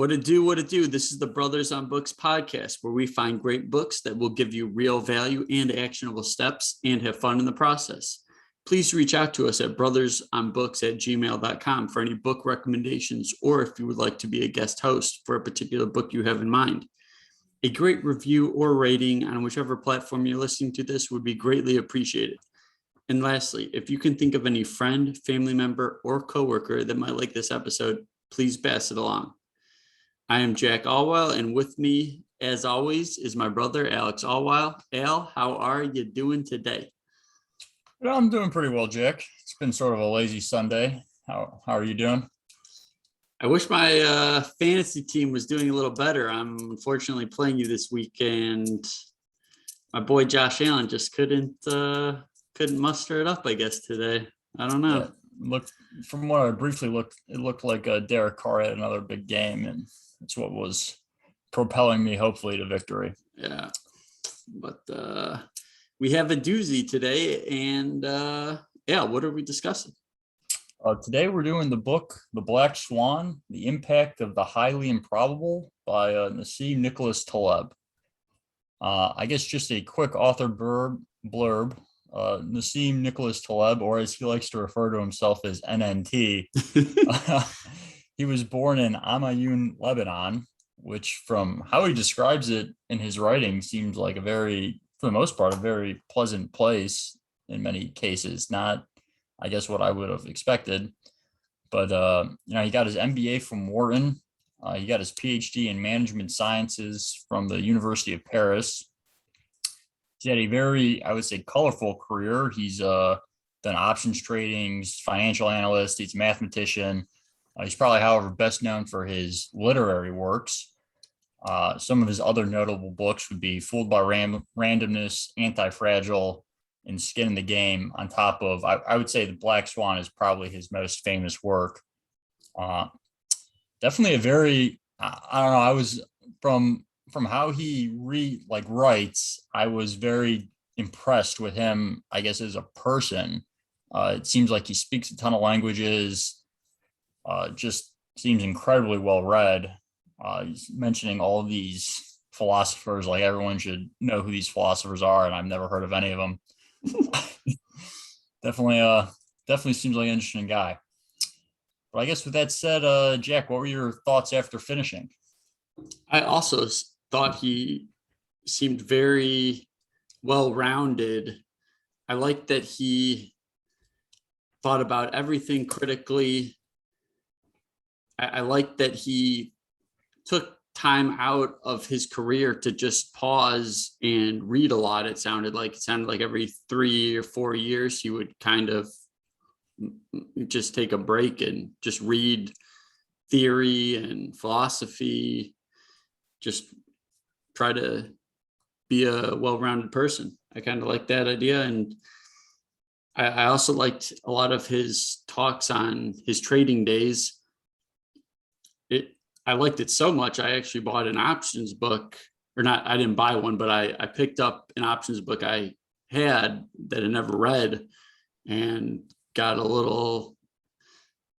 What it do, what it do. This is the Brothers on Books podcast, where we find great books that will give you real value and actionable steps and have fun in the process. Please reach out to us at brothersonbooks@gmail.com for any book recommendations, or if you would like to be a guest host for a particular book you have in mind. A great review or rating on whichever platform you're listening to this would be greatly appreciated. And lastly, if you can think of any friend, family member, or coworker that might like this episode, please pass it along. I am Jack Allwile, and with me, as always, is my brother, Alex Allwile. Al, how are you doing today? Well, I'm doing pretty well, Jack. It's been sort of a lazy Sunday. How are you doing? I wish my fantasy team was doing a little better. I'm unfortunately playing you this week, and my boy Josh Allen just couldn't muster it up, I guess, today. I don't know. Yeah, look, from what I briefly looked, it looked like Derek Carr had another big game, and that's what was propelling me, hopefully, to victory. Yeah, but we have a doozy today, and what are we discussing? Today we're doing the book, The Black Swan, The Impact of the Highly Improbable by Nassim Taleb. I guess just a quick author blurb. Nassim Taleb, or as he likes to refer to himself as NNT, he was born in Amayun, Lebanon, which from how he describes it in his writing seems like for the most part, a very pleasant place in many cases. Not, I guess, what I would have expected. But, he got his MBA from Wharton. He got his PhD in management sciences from the University of Paris. He's had a very, I would say, colorful career. He's done options trading, financial analyst, he's a mathematician. He's probably, however, best known for his literary works. Some of his other notable books would be Fooled by Randomness, Anti-Fragile, and Skin in the Game, on top of, I would say The Black Swan is probably his most famous work. Definitely a very, I don't know, I was, from how he writes, I was very impressed with him, I guess, as a person. It seems like he speaks a ton of languages, just seems incredibly well read. He's mentioning all of these philosophers, like everyone should know who these philosophers are, and I've never heard of any of them. Definitely seems like an interesting guy. But I guess with that said, Jack, what were your thoughts after finishing? I also thought he seemed very well-rounded. I like that he thought about everything critically. I like that he took time out of his career to just pause and read a lot. It sounded like every 3 or 4 years he would kind of just take a break and just read theory and philosophy, just try to be a well-rounded person. I kind of like that idea. And I also liked a lot of his talks on his trading days. I liked it so much, I actually bought an options book, or not, I didn't buy one, but I picked up an options book I had that I never read, and got a little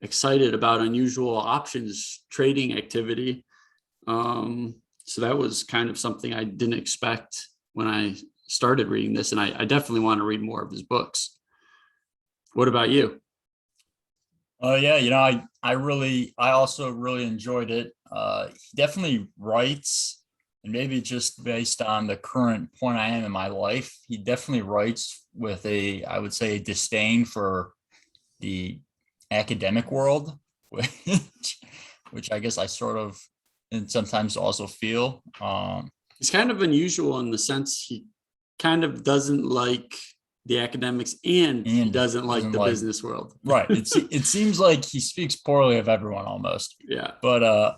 excited about unusual options trading activity. So that was kind of something I didn't expect when I started reading this, and I definitely want to read more of his books. What about you? I also really enjoyed it. He definitely writes, and maybe just based on the current point I am in my life, he definitely writes with I would say, a disdain for the academic world, which I guess I sort of, and sometimes also feel. It's kind of unusual in the sense he kind of doesn't like the academics, and he doesn't like the business world. Right. It seems like he speaks poorly of everyone almost. Yeah. But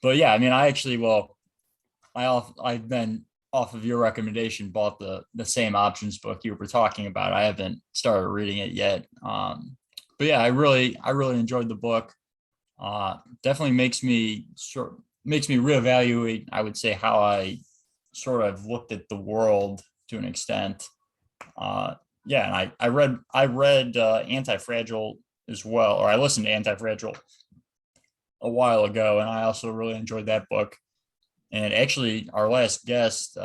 but yeah, I mean, I've been, off of your recommendation, bought the same options book you were talking about. I haven't started reading it yet. But yeah, I really enjoyed the book. Definitely makes me reevaluate, I would say, how I sort of looked at the world to an extent. And I read Anti-Fragile as well, or I listened to Anti-Fragile a while ago, and I also really enjoyed that book. And actually, our last guest,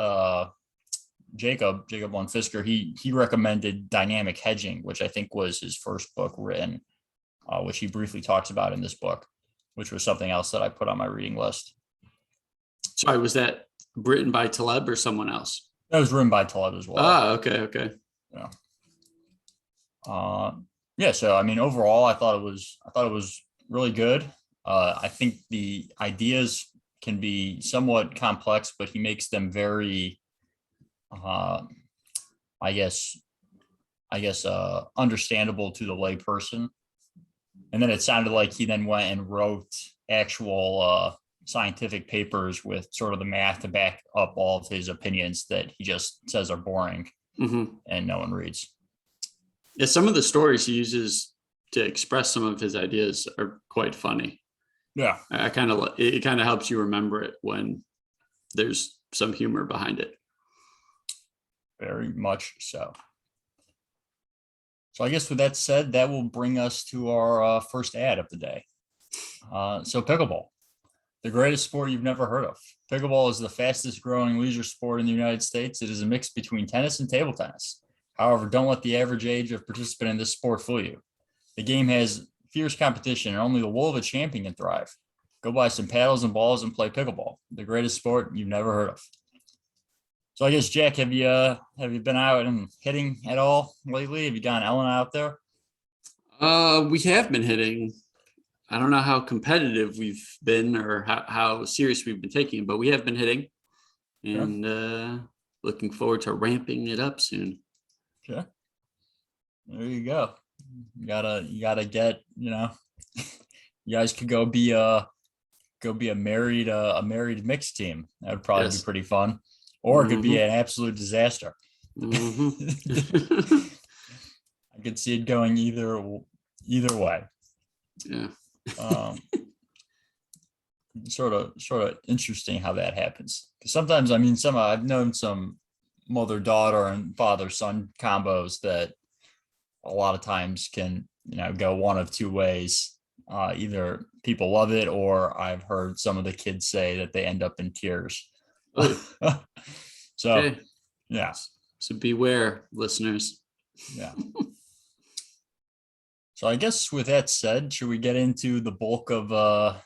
Jacob von Fisker, he recommended Dynamic Hedging, which I think was his first book written, which he briefly talks about in this book, which was something else that I put on my reading list. Sorry, was that written by Taleb or someone else? That was written by Taleb as well. Ah, okay. Yeah. Yeah. So I mean, overall, I thought it was really good. I think the ideas can be somewhat complex, but he makes them very, I guess, understandable to the lay person. And then it sounded like he then went and wrote actual scientific papers with sort of the math to back up all of his opinions that he just says are boring and no one reads. Yeah, some of the stories he uses to express some of his ideas are quite funny. Yeah, it kind of helps you remember it when there's some humor behind it. very much so. So I guess with that said, that will bring us to our first ad of the day. So pickleball, the greatest sport you've never heard of. Pickleball is the fastest growing leisure sport in the United States. It is a mix between tennis and table tennis. However, don't let the average age of participant in this sport fool you. The game has fierce competition, and only the will of a champion can thrive. Go buy some paddles and balls and play pickleball, the greatest sport you've never heard of. So I guess, Jack, have you been out and hitting at all lately? Have you gotten Ellen out there? We have been hitting. I don't know how competitive we've been or how serious we've been taking it, but we have been hitting, and looking forward to ramping it up soon. Okay. There you go. You gotta get, you guys could go be a married mixed team. That would probably be pretty fun. Or it could be an absolute disaster. I could see it going either way. Yeah. Sort of interesting how that happens. Because sometimes, I mean, I've known some mother-daughter and father-son combos that a lot of times can, go one of two ways. Either people love it, or I've heard some of the kids say that they end up in tears. So, okay. Yeah. So beware, listeners. Yeah. So I guess with that said, should we get into the bulk of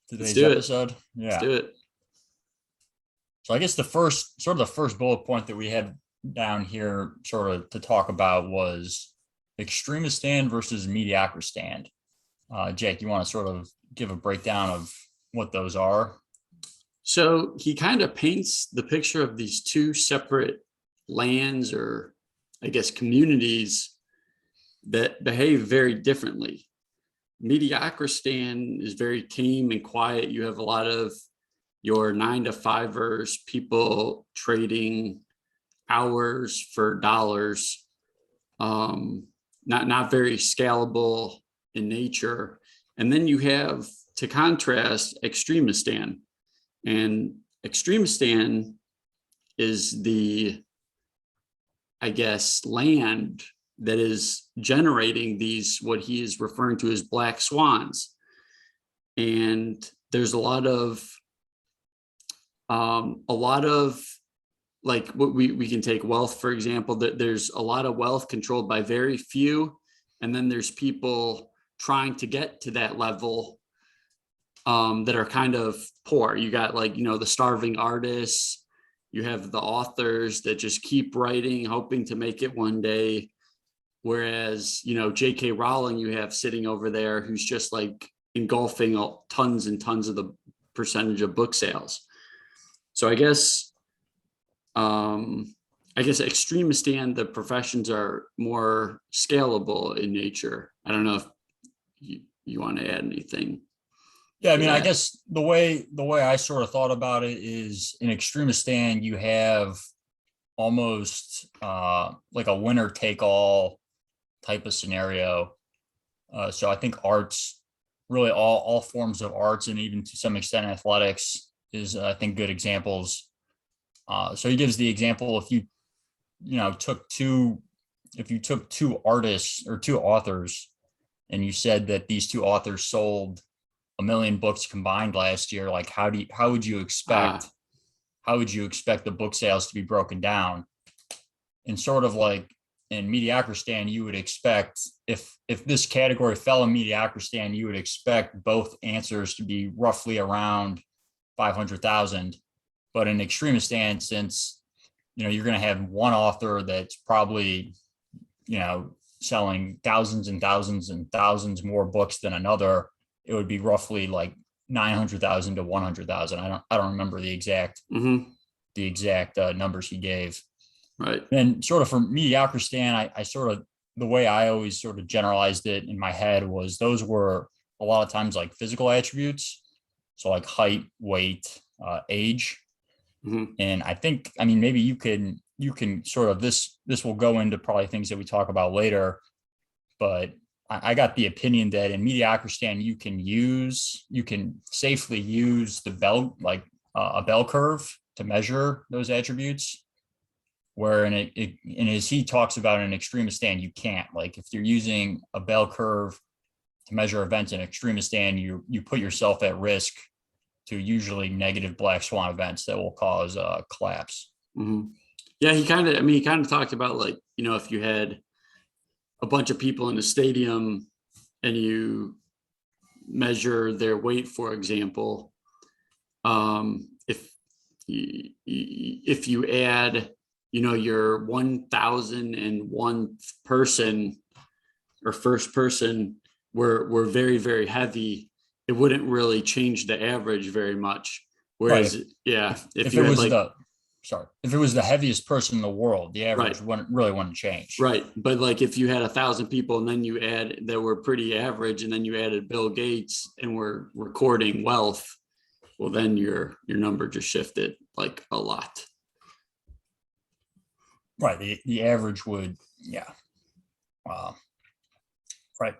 today's episode? Yeah. Let's do it. So I guess the first bullet point that we had down here sort of to talk about was extremistan versus mediocristan. Jake, you want to sort of give a breakdown of what those are? So he kind of paints the picture of these two separate lands, or I guess communities, that behave very differently. Mediocristan is very tame and quiet. You have a lot of your 9-to-5ers, people trading hours for dollars, not very scalable in nature. And then you have, to contrast, extremistan. And extremistan is the, I guess, land that is generating these, what he is referring to as black swans. And there's a lot of like, what we can take wealth, for example, that there's a lot of wealth controlled by very few. And then there's people trying to get to that level that are kind of poor. You got, like, the starving artists, you have the authors that just keep writing, hoping to make it one day. Whereas, J.K. Rowling, you have sitting over there, who's just like engulfing tons and tons of the percentage of book sales. So I guess extremistan, the professions are more scalable in nature. I don't know if you want to add anything. Yeah, I mean, I guess the way I sort of thought about it is, in extremistan, you have almost like a winner take all type of scenario. So I think arts, really all forms of arts, and even to some extent athletics, is, I think, good examples. So he gives the example, if you took two artists or two authors, and you said that these two authors sold a million books combined last year. Like, how would you expect the book sales to be broken down? And sort of like in Mediocristan, you would expect if this category fell in Mediocristan, you would expect both answers to be roughly around 500,000. But in Extremistan, since you're going to have one author that's probably selling thousands and thousands and thousands more books than another, it would be roughly like 900,000 to 100,000. I don't remember the exact numbers he gave. Right. And sort of for Mediocristan, I sort of, the way I always sort of generalized it in my head was those were a lot of times like physical attributes. So like height, weight, age. And I think, maybe you can sort of, this will go into probably things that we talk about later, but I got the opinion that in Mediocristan, you can safely use the bell, like a bell curve to measure those attributes. Where and as he talks about in Extremistan, you can't. Like if you're using a bell curve to measure events in Extremistan, you put yourself at risk to usually negative black swan events that will cause collapse. Yeah, he kind of talked about like, if you had a bunch of people in a stadium and you measure their weight, for example, if you add your 1,001 person or first person were very, very heavy, it wouldn't really change the average very much. Whereas, right. if it was the heaviest person in the world, the average wouldn't change. Right. But like if you had 1,000 people and then you add that were pretty average and then you added Bill Gates and we're recording wealth, well, then your number just shifted like a lot. Right. The average would, right.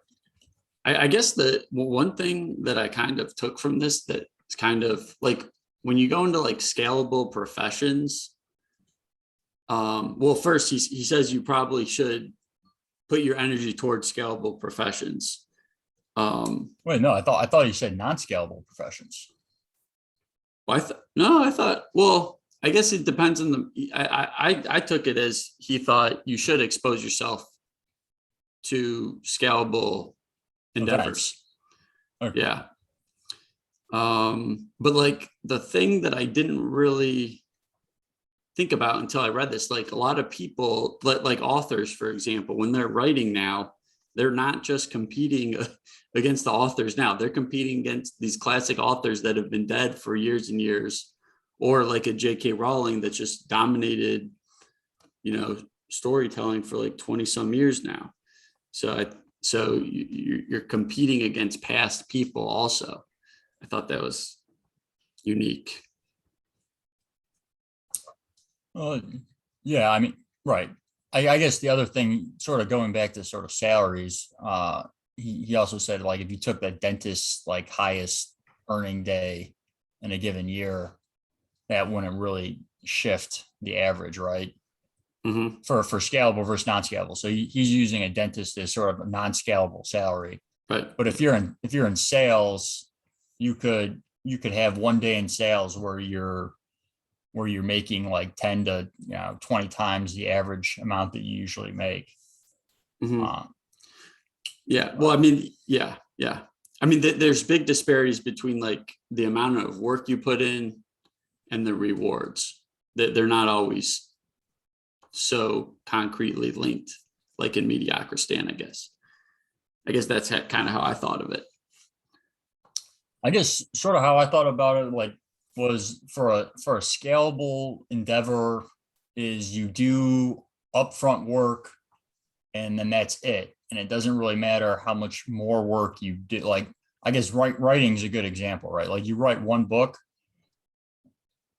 I guess the one thing that I kind of took from this that is kind of like when you go into like scalable professions, well, first he says you probably should put your energy towards scalable professions. Wait, no, I thought you said non-scalable professions. Well, well, I guess it depends on the, I took it as he thought you should expose yourself to scalable endeavors. Okay. Yeah. But like the thing that I didn't really think about until I read this, like a lot of people, like authors, for example, when they're writing now, they're not just competing against the authors now, they're competing against these classic authors that have been dead for years and years, or like a J.K. Rowling that just dominated, storytelling for like 20 some years now. So you're competing against past people also. I thought that was unique. Yeah, right. I guess the other thing, sort of going back to sort of salaries, he also said like if you took the dentist's like highest earning day in a given year, that wouldn't really shift the average, right? For scalable versus non-scalable. So he's using a dentist as sort of a non-scalable salary. Right. But if you're in sales, you could have one day in sales where you're making like 10 to 20 times the average amount that you usually make. Yeah. Well, yeah. There's big disparities between like the amount of work you put in and the rewards. That they're not always so concretely linked, like in Mediocristan, I guess that's kind of how I thought of it. I guess sort of how I thought about it, like, was for a scalable endeavor is you do upfront work and then that's it. And it doesn't really matter how much more work you did. Like, I guess writing is a good example, right? Like you write one book,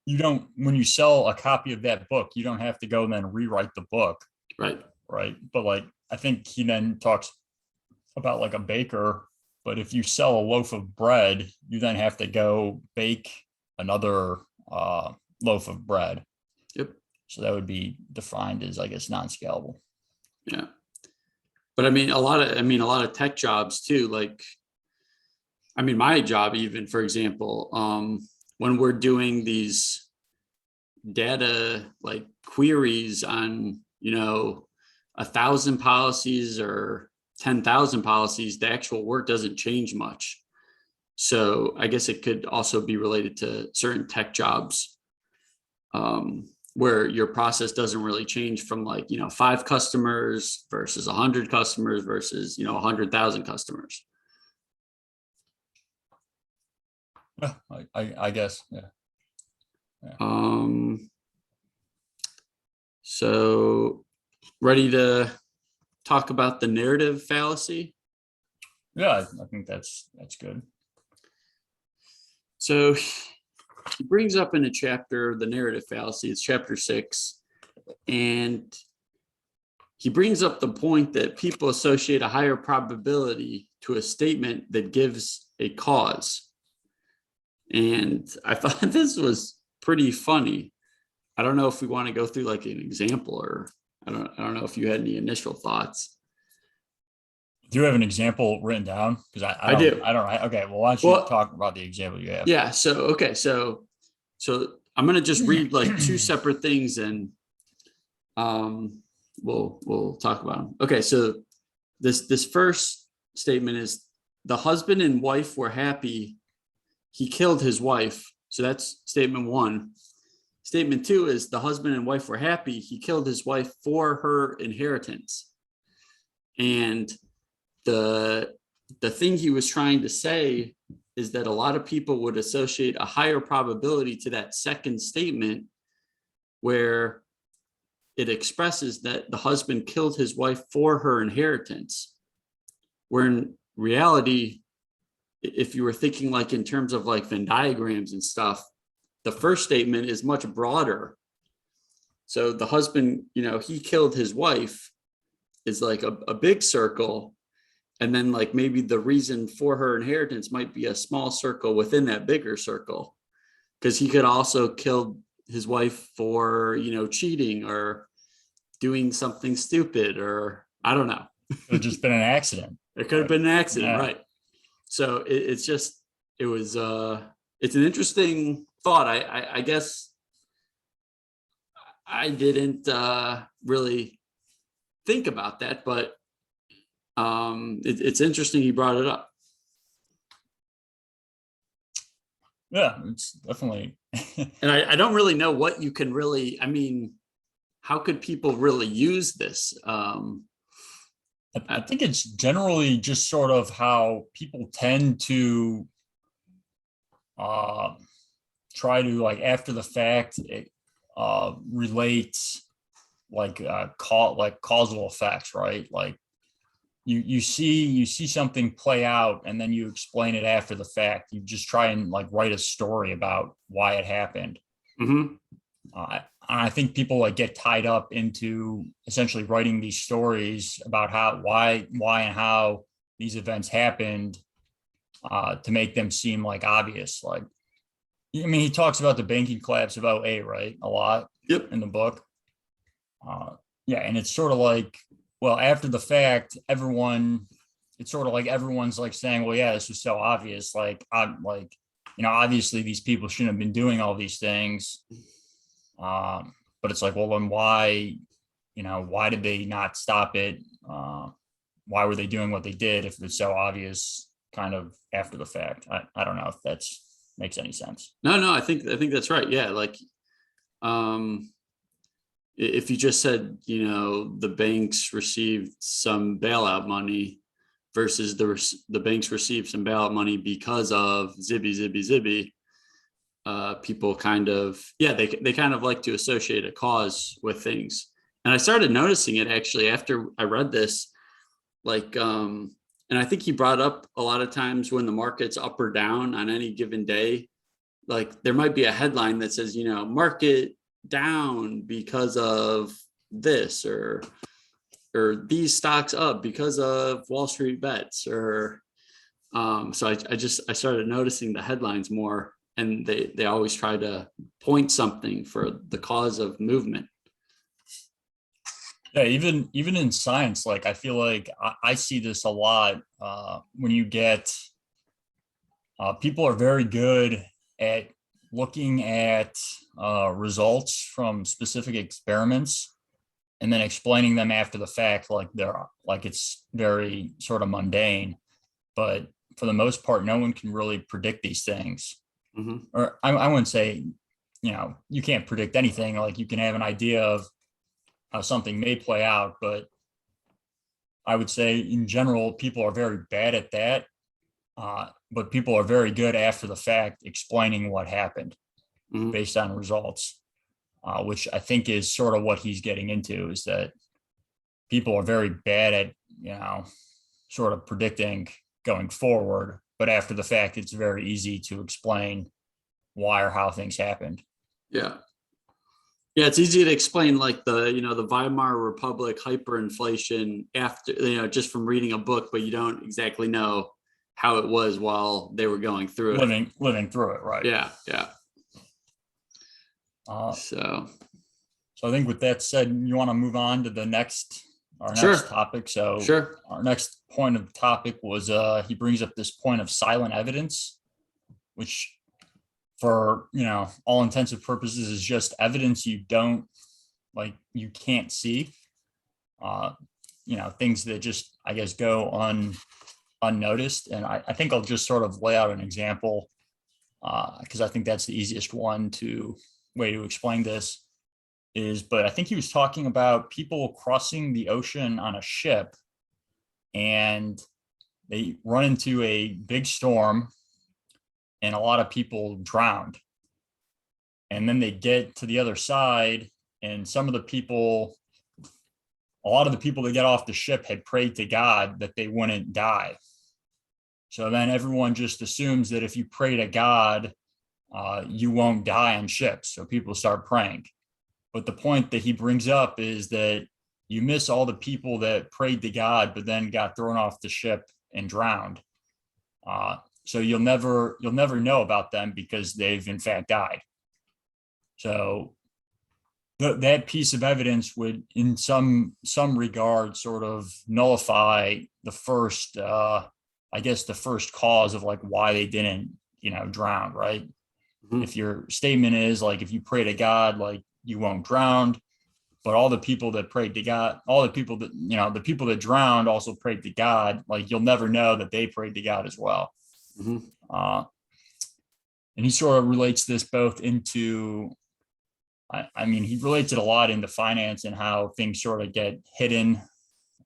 when you sell a copy of that book, you don't have to go and then rewrite the book. Right. But like, I think he then talks about like a baker, but if you sell a loaf of bread, you then have to go bake another loaf of bread. Yep. So that would be defined as, I guess, non-scalable. Yeah. But a lot of tech jobs too. Like, I mean, my job, even for example, when we're doing these data like queries on, 1,000 policies or 10,000 policies, the actual work doesn't change much. So I guess it could also be related to certain tech jobs, where your process doesn't really change from 5 customers versus 100 customers versus 100,000 customers. Yeah, I guess. Yeah. So ready to talk about the narrative fallacy? Yeah, I think that's good. So he brings up in a chapter the narrative fallacy. It's chapter 6, and he brings up the point that people associate a higher probability to a statement that gives a cause. And I thought this was pretty funny. I don't know if we want to go through like an example, or I don't know if you had any initial thoughts. Do you have an example written down? Because I do. I don't. Okay. Well, why don't you talk about the example you have? Yeah. So I'm gonna just read like 2 separate things, and we'll talk about them. Okay. So this first statement is, the husband and wife were happy. He killed his wife. So that's statement 1. Statement 2 is, the husband and wife were happy. He killed his wife for her inheritance. And the thing he was trying to say is that a lot of people would associate a higher probability to that second statement, where it expresses that the husband killed his wife for her inheritance, where in reality, if you were thinking like in terms of like Venn diagrams and stuff, the first statement is much broader. So the husband, he killed his wife is like a big circle. And then like maybe the reason for her inheritance might be a small circle within that bigger circle. Because he could also kill his wife for, cheating or doing something stupid, or I don't know. It could have just been an accident. It could have been an accident, Yeah. right? So it's an interesting thought. I guess I didn't really think about that, but it's interesting he brought it up. Yeah, it's definitely. And I don't really know what you can really, I mean, how could people really use this? I think it's generally just sort of how people tend to try to, like, after the fact, relate like causal effects, right? Like you see something play out, and then you explain it after the fact. You just try and like write a story about why it happened. Mm-hmm. I think people like get tied up into essentially writing these stories about why and how these events happened, to make them seem like obvious. Like, I mean, he talks about the banking collapse of '08, right? A lot. Yep. In the book. Yeah, and it's sort of like, well, after the fact, it's sort of like everyone's like saying, well, yeah, this was so obvious. Like, I'm like, obviously these people shouldn't have been doing all these things. But it's like, well, then why did they not stop it? Why were they doing what they did if it's so obvious kind of after the fact? I don't know if that makes any sense. No, I think that's right. Yeah. Like, if you just said, the banks received some bailout money versus the banks received some bailout money because of zibby, people kind of, they kind of like to associate a cause with things. And I started noticing it actually after I read this, like, and I think he brought up a lot of times when the market's up or down on any given day, like there might be a headline that says, market down because of this, or these stocks up because of Wall Street bets, or so I started noticing the headlines more, and they always try to point something for the cause of movement. Yeah, even in science, like I feel like I see this a lot when you get People are very good at looking at results from specific experiments and then explaining them after the fact, like it's very sort of mundane. But for the most part, no one can really predict these things. Mhm. Or I wouldn't say, you can't predict anything. Like you can have an idea of how something may play out, but I would say in general, people are very bad at that. But people are very good after the fact explaining what happened Mhm. based on results, which I think is sort of what he's getting into, is that people are very bad at, sort of predicting going forward, but after the fact, it's very easy to explain why or how things happened. Yeah. Yeah, it's easy to explain like the Weimar Republic hyperinflation after, just from reading a book, but you don't exactly know how it was while they were going through it. Living through it, right? Yeah, yeah. Uh, So so I think with that said, you want to move on to our sure, next topic. So sure. our next point of the topic was he brings up this point of silent evidence, which for all intensive purposes is just evidence you can't see. Things that just, I guess, go unnoticed. And I think I'll just sort of lay out an example because I think that's the easiest way to explain this but I think he was talking about people crossing the ocean on a ship and they run into a big storm and a lot of people drowned. And then they get to the other side and a lot of the people that get off the ship had prayed to God that they wouldn't die. So then everyone just assumes that if you pray to God, you won't die on ships. So people start praying. But the point that he brings up is that you miss all the people that prayed to God, but then got thrown off the ship and drowned. So you'll never know about them because they've in fact died. So that piece of evidence would, in some regard, sort of nullify the first, the first cause of like why they didn't, drown, right? Mhm. If your statement is like, if you pray to God, like you won't drown, but all the people that prayed to God, all the people that, the people that drowned also prayed to God, like you'll never know that they prayed to God as well. Mhm. And he sort of relates this both into, he relates it a lot into finance and how things sort of get hidden.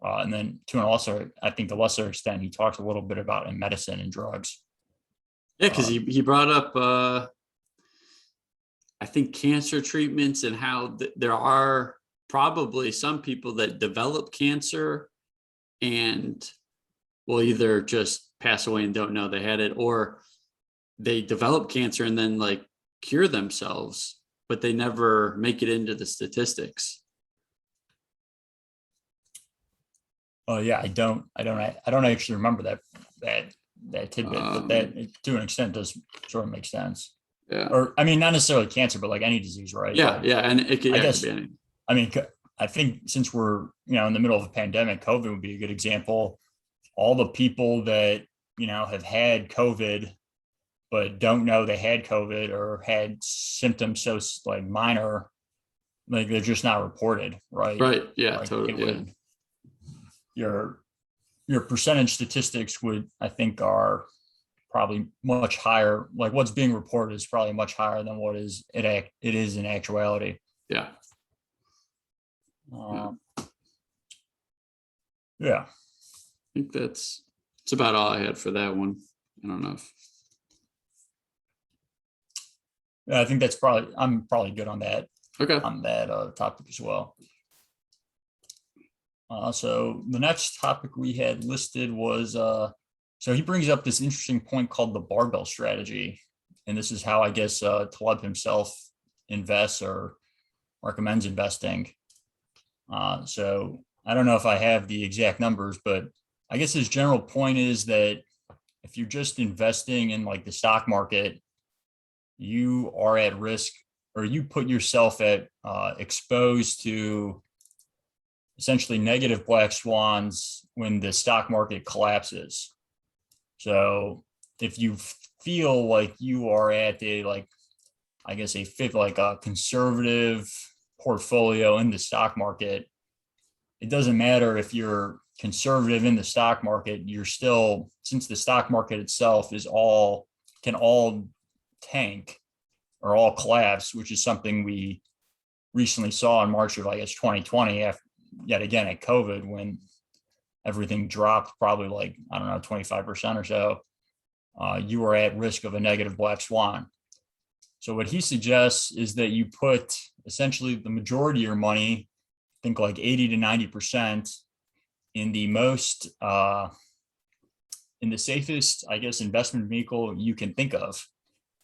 And then to an also, I think the lesser extent, he talks a little bit about in medicine and drugs. Yeah, because he brought up I think cancer treatments and how there are probably some people that develop cancer and will either just pass away and don't know they had it, or they develop cancer and then like cure themselves, but they never make it into the statistics. Oh yeah, I don't actually remember that tidbit, but that to an extent does sort of make sense. Yeah. Or not necessarily cancer, but like any disease, right? Yeah, Like, yeah, and it could, I yeah, it guess, could be anything. I think since we're in the middle of a pandemic, COVID would be a good example. All the people that have had COVID but don't know they had COVID or had symptoms so like minor, like they're just not reported, right? Right. Yeah, Like it totally. Yeah. would your percentage statistics would, I think, are probably much higher. Like what's being reported is probably much higher than what it is in actuality. Yeah. Yeah. I think that's about all I had for that one. I don't know if I think I'm probably good on that okay. Topic as well. So the next topic we had listed was so he brings up this interesting point called the barbell strategy, and this is how I guess Taleb himself invests or recommends investing. So I don't know if I have the exact numbers, but I guess his general point is that if you're just investing in like the stock market, you are at risk, or you put yourself at exposed to essentially negative black swans when the stock market collapses. So if you feel like you are at a, like, I guess a fit, like a conservative portfolio in the stock market, it doesn't matter if you're conservative in the stock market, you're still, since the stock market itself can all tank or all collapse, which is something we recently saw in March of, I guess, 2020, after, yet again at COVID, when everything dropped probably like, I don't know, 25% or so, you were at risk of a negative black swan. So what he suggests is that you put essentially the majority of your money, I think like 80 to 90%, in the most, in the safest, I guess, investment vehicle you can think of.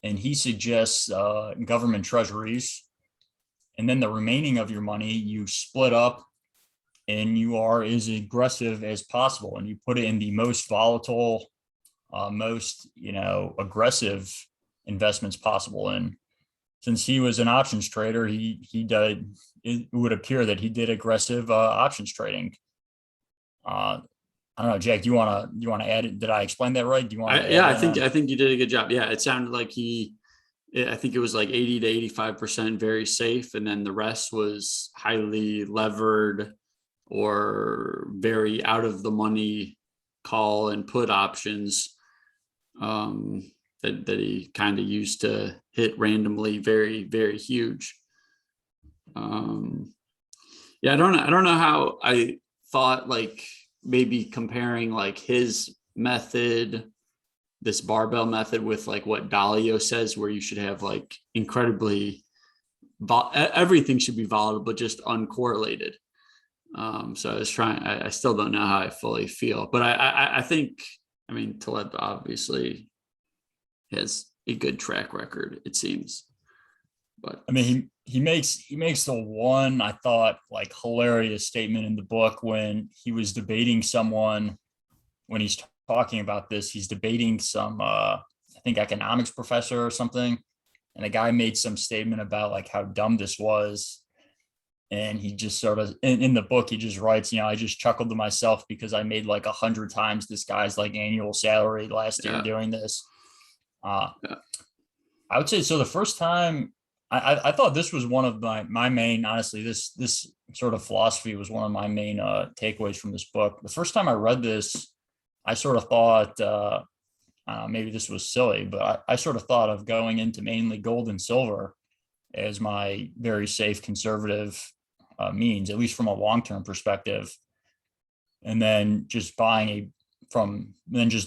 And he suggests government treasuries. And then the remaining of your money, you split up and you are as aggressive as possible. And you put it in the most volatile, most, aggressive investments possible. And since he was an options trader, it would appear that he did aggressive options trading. I don't know, Jack, do you want to add it? Did I explain that right? Do you want to Yeah, I think you did a good job. Yeah, it sounded like I think it was like 80 to 85% very safe, and then the rest was highly levered or very out of the money call and put options that he kind of used to hit randomly, very, very huge. Yeah, I don't know how I thought, like, maybe comparing like his method, this barbell method, with like what Dalio says, where you should have like incredibly everything should be volatile, but just uncorrelated. So I still don't know how I fully feel, but I think, I mean, Taleb obviously has a good track record, it seems. But I mean, he makes the one, I thought, like, hilarious statement in the book when he was debating someone, when he's talking about this, he's debating some I think economics professor or something, and a guy made some statement about like how dumb this was. And he just sort of, in the book, he just writes, I just chuckled to myself because I made like 100 times this guy's like annual salary last year doing this. I would say, so the first time, I thought this was one of my main, honestly, this sort of philosophy was one of my main takeaways from this book. The first time I read this, I sort of thought, maybe this was silly, but I sort of thought of going into mainly gold and silver as my very safe conservative means, at least from a long-term perspective. And then just just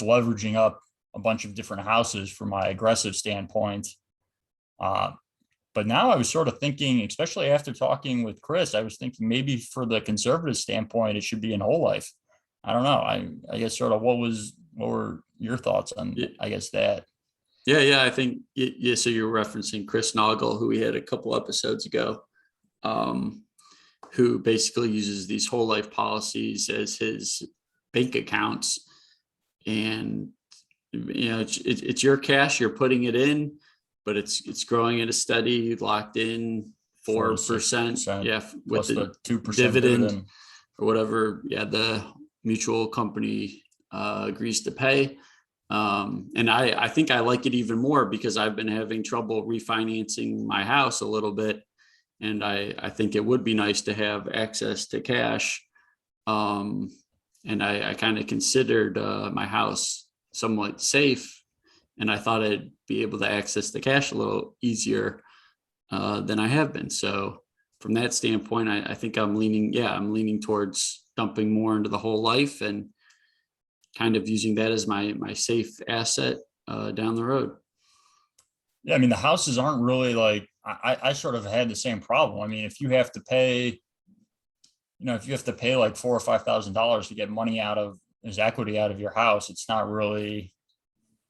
leveraging up a bunch of different houses from my aggressive standpoint. But now I was sort of thinking, especially after talking with Chris, I was thinking maybe for the conservative standpoint, it should be in whole life. I don't know. I guess sort of what were your thoughts on, I guess, that? Yeah. I think, yeah. So you're referencing Chris Noggle, who we had a couple episodes ago, who basically uses these whole life policies as his bank accounts. And, it's your cash, you're putting it in, but it's growing at a steady, locked in 4%. Yeah. With the 2% dividend or whatever. Yeah. The mutual company agrees to pay. And I think I like it even more because I've been having trouble refinancing my house a little bit. And I think it would be nice to have access to cash. And I kind of considered my house somewhat safe. And I thought I'd be able to access the cash a little easier than I have been. So from that standpoint, I think I'm leaning towards dumping more into the whole life and kind of using that as my safe asset down the road. Yeah, I mean, the houses aren't really like, I sort of had the same problem. I mean, if you have to pay like $4,000 or $5,000 to get money as equity out of your house, it's not really,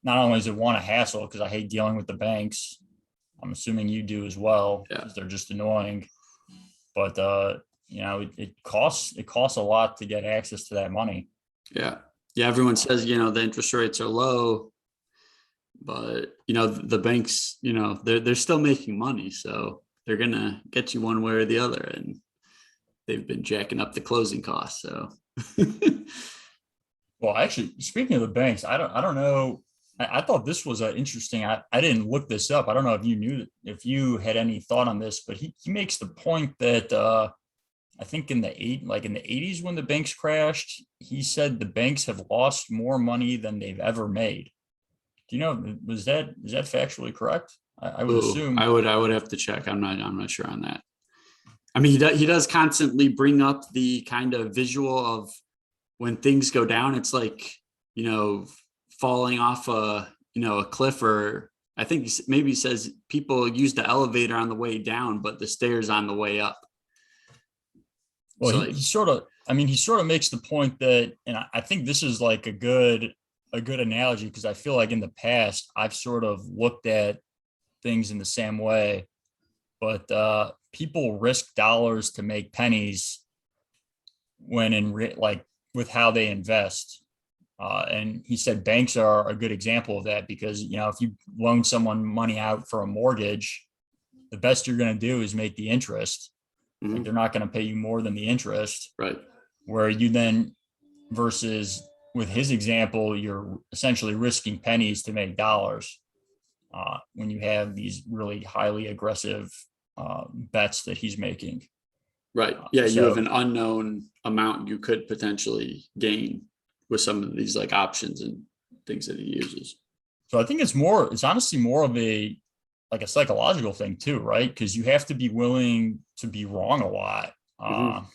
not only is it a hassle because I hate dealing with the banks. I'm assuming you do as well, because they're just annoying. But it costs a lot to get access to that money. Yeah. Everyone says, the interest rates are low, but the banks, they're still making money, so they're gonna get you one way or the other, and they've been jacking up the closing costs. So, well, actually, speaking of the banks, I don't know. I thought this was interesting. I didn't look this up. I don't know if you knew, if you had any thought on this, but he makes the point that I think in the 80s when the banks crashed, he said the banks have lost more money than they've ever made. Do you know, is that factually correct? I would Ooh, assume. I would have to check. I'm not sure on that. I mean, he does constantly bring up the kind of visual of when things go down. It's like, you know, falling off a cliff, or I think maybe he says people use the elevator on the way down, but the stairs on the way up. Well, So he sort of, I mean, he sort of makes the point that, and I think this is like a good analogy, because I feel like in the past I've sort of looked at things in the same way, but people risk dollars to make pennies when like with how they invest. And he said banks are a good example of that, because, you know, if you loan someone money out for a mortgage, the best you're going to do is make the interest. Like they're not going to pay you more than the interest. right. Where you then, versus with his example, you're essentially risking pennies to make dollars when you have these really highly aggressive bets that he's making. Right. Yeah, you have So an unknown amount you could potentially gain with some of these like options and things that he uses. I think it's honestly more of a psychological thing too, right? Because you have to be willing to be wrong a lot. Mhm.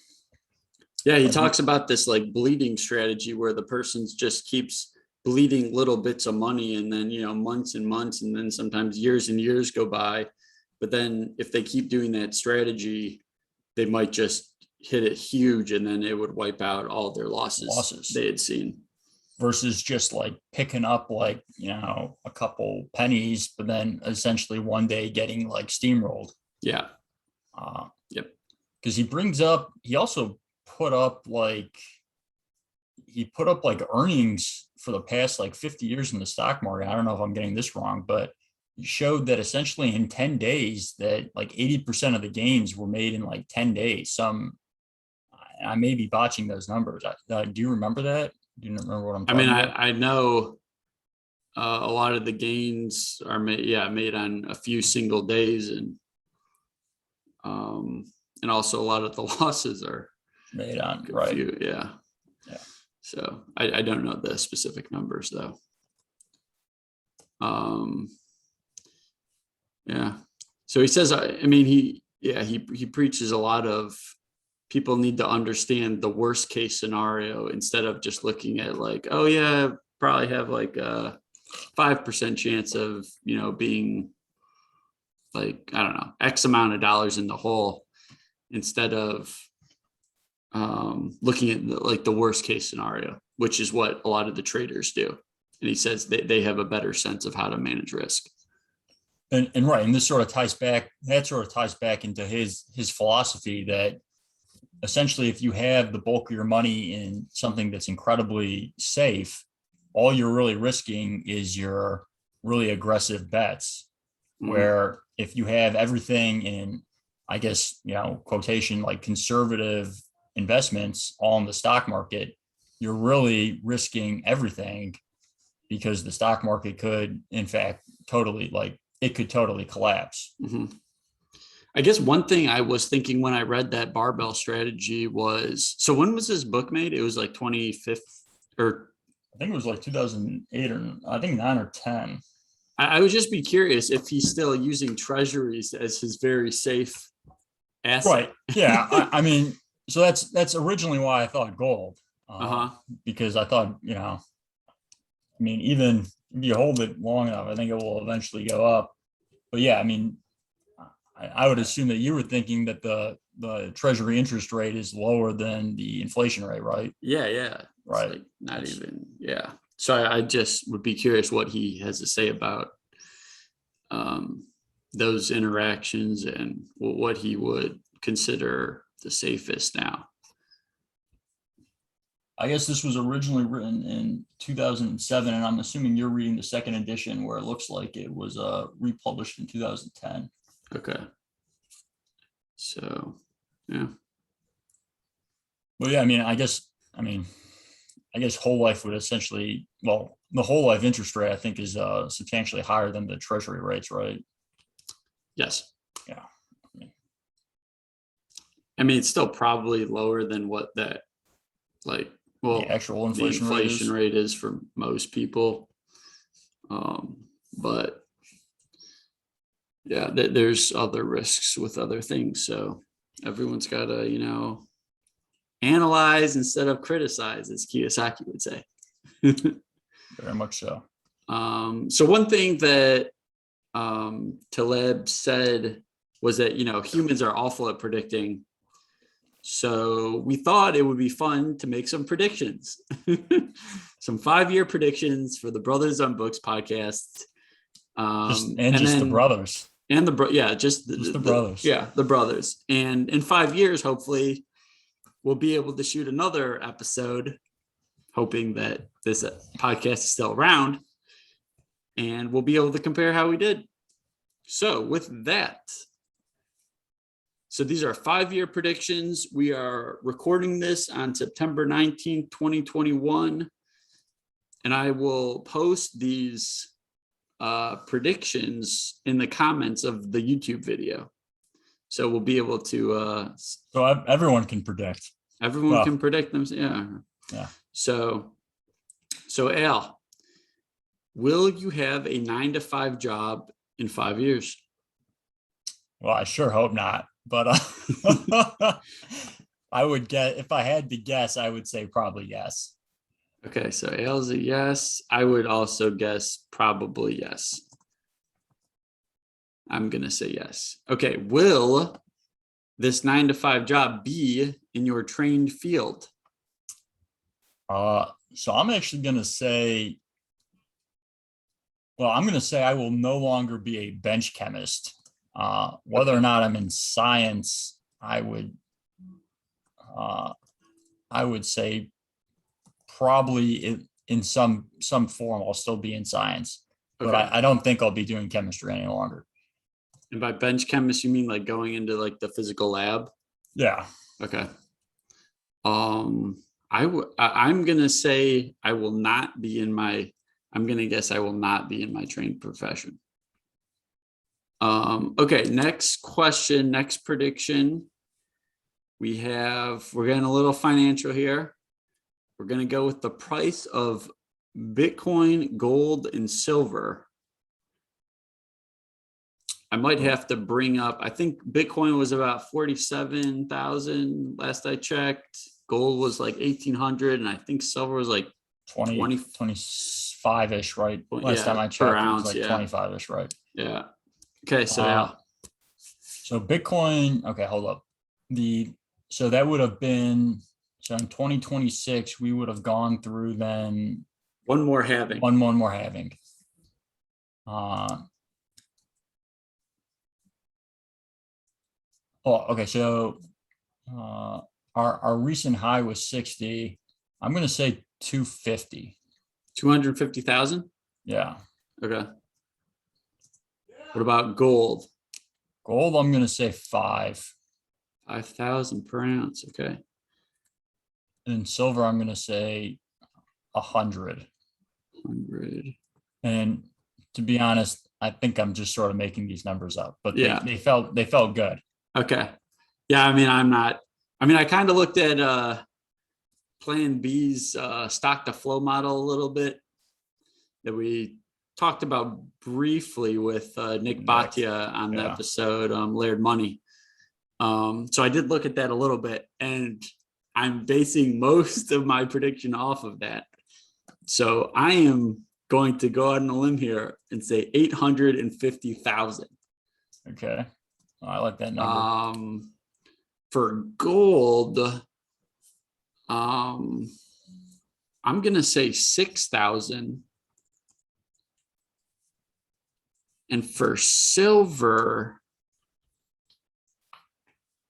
Yeah, he Like talks about this like bleeding strategy where the person's just keeps bleeding little bits of money, and then, you know, months and months, and then sometimes years and years go by. But then if they keep doing that strategy, they might just hit it huge, and then it would wipe out all their losses they had seen. versus just like picking up like, you know, a couple pennies, but then essentially one day getting like steamrolled. Yeah. Uh, Yep. because he also put up like earnings for the past like 50 years in the stock market. I don't know if I'm getting this wrong, but he showed that essentially in 10 days that like 80% of the gains were made in like 10 days. I may be botching those numbers. Do you remember that? Do you remember what I'm I talking mean, about? I know a lot of the gains are made on a few single days, um, and also a lot of the losses are Made on, a right. few. Yeah. Yeah. So I don't know the specific numbers though. Yeah. So he says, I mean, he preaches a lot of people need to understand the worst case scenario instead of just looking at like, oh yeah, probably have like a 5% chance of, you know, being like, I don't know, X amount of dollars in the hole, instead of looking at like the worst case scenario, which is what a lot of the traders do. And he says they have a better sense of how to manage risk. And right, and this sort of ties back. That sort of ties back into his philosophy that essentially, if you have the bulk of your money in something that's incredibly safe, all you're really risking is your really aggressive bets. Mhm. Where if you have everything in, I guess, you know, quotation, like conservative investments all in the stock market, you're really risking everything, because the stock market could, in fact, totally collapse. Mhm. I guess one thing I was thinking when I read that Barbell Strategy was, so when was this book made? It was like 25th, or I think it was like 2008, or I think 9 or 10. I would just be curious if he's still using treasuries as his very safe asset. Right. Yeah. I mean, so that's originally why I thought gold, Uh-huh. because I thought, you know, I mean, even if you hold it long enough, I think it will eventually go up. But yeah, I mean, I would assume that you were thinking that the treasury interest rate is lower than the inflation rate, right? Yeah, yeah. It's Right. like not That's, even, yeah. So I just would be curious what he has to say about um, those interactions and what he would consider the safest now. I guess this was originally written in 2007, and I'm assuming you're reading the second edition, where it looks like it was republished in 2010. Okay. So, yeah. Well, yeah, I mean, I guess whole life would essentially well, the whole life interest rate, I think, is substantially higher than the treasury rates, right? Yes. Yeah. I mean, it's still probably lower than what that, like, well, The actual the inflation inflation rate is for most people. But yeah, there's other risks with other things. So everyone's got to, analyze instead of criticize, as Kiyosaki would say. Very much so. So one thing that Taleb said was that, humans are awful at predicting. So we thought it would be fun to make some predictions, some 5-year predictions for the Brothers on Books podcast. The brothers. And just the brothers. The brothers. And in 5 years, hopefully, we'll be able to shoot another episode, hoping that this podcast is still around, and we'll be able to compare how we did. So with that, so these are 5-year predictions. We are recording this on September 19th, 2021, and I will post these predictions in the comments of the YouTube video. So we'll be able to. So everyone can predict. Everyone can predict them. Yeah. So Al, will you have a 9-to-5 job in 5 years? Well, I sure hope not. But I would guess, if I had to guess, I would say probably yes. Okay, so Al's a yes. I would also guess probably yes. I'm going to say yes. Okay, will this 9-to-5 job be in your trained field? So I'm actually going to say, I'm going to say I will no longer be a bench chemist. Whether or not I'm in science, I would say probably in some form I'll still be in science, but I don't think I'll be doing chemistry any longer. And by bench chemist, you mean like going into like the physical lab? Yeah. Okay. I'm gonna say I will not be in my. I'm gonna guess I will not be in my trained profession. Okay. Next question. Next prediction. We're getting a little financial here. We're gonna go with the price of Bitcoin, gold, and silver. I might have to bring up, I think Bitcoin was about 47,000 last I checked. Gold was like 1,800, and I think silver was like 25-ish, right? Last time I checked, it was like 25-ish, right? Yeah. Okay, so so Bitcoin, okay, hold up. So that would have been, so in 2026, we would have gone through then one more halving. Okay. So our recent high was 60. I'm going to say 250. 250,000? Yeah. Okay. What about gold? Gold, I'm going to say 5,000 per ounce. Okay. And silver, I'm going to say 100. And to be honest, I think I'm just sort of making these numbers up, but they felt good. Okay. Yeah. I mean, I kind of looked at Plan B's stock to flow model a little bit that we talked about briefly with Nick Bhatia on the episode, Layered Money. So I did look at that a little bit, and I'm basing most of my prediction off of that. So I am going to go out on a limb here and say 850,000. Okay. I like that number. For gold, I'm going to say 6,000. And for silver,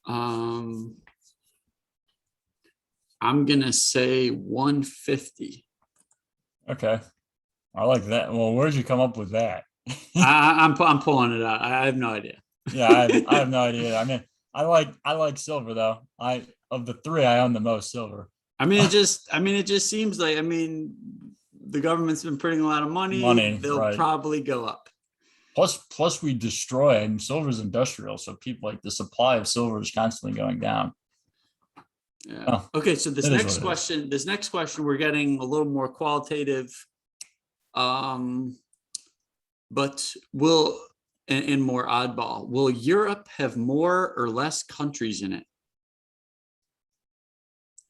I'm going to say 150. Okay. I like that. Well, where'd you come up with that? I'm pulling it out. I have no idea. Yeah, I have no idea. I mean, I like silver though. Of the three, I own the most silver. It just seems like, the government's been printing a lot of money. They'll right. probably go up. Plus we destroy, and silver is industrial. So people like the supply of silver is constantly going down. Yeah. Oh, Okay. So this it is next what it is. question, we're getting a little more qualitative. But and more oddball. Will Europe have more or less countries in it?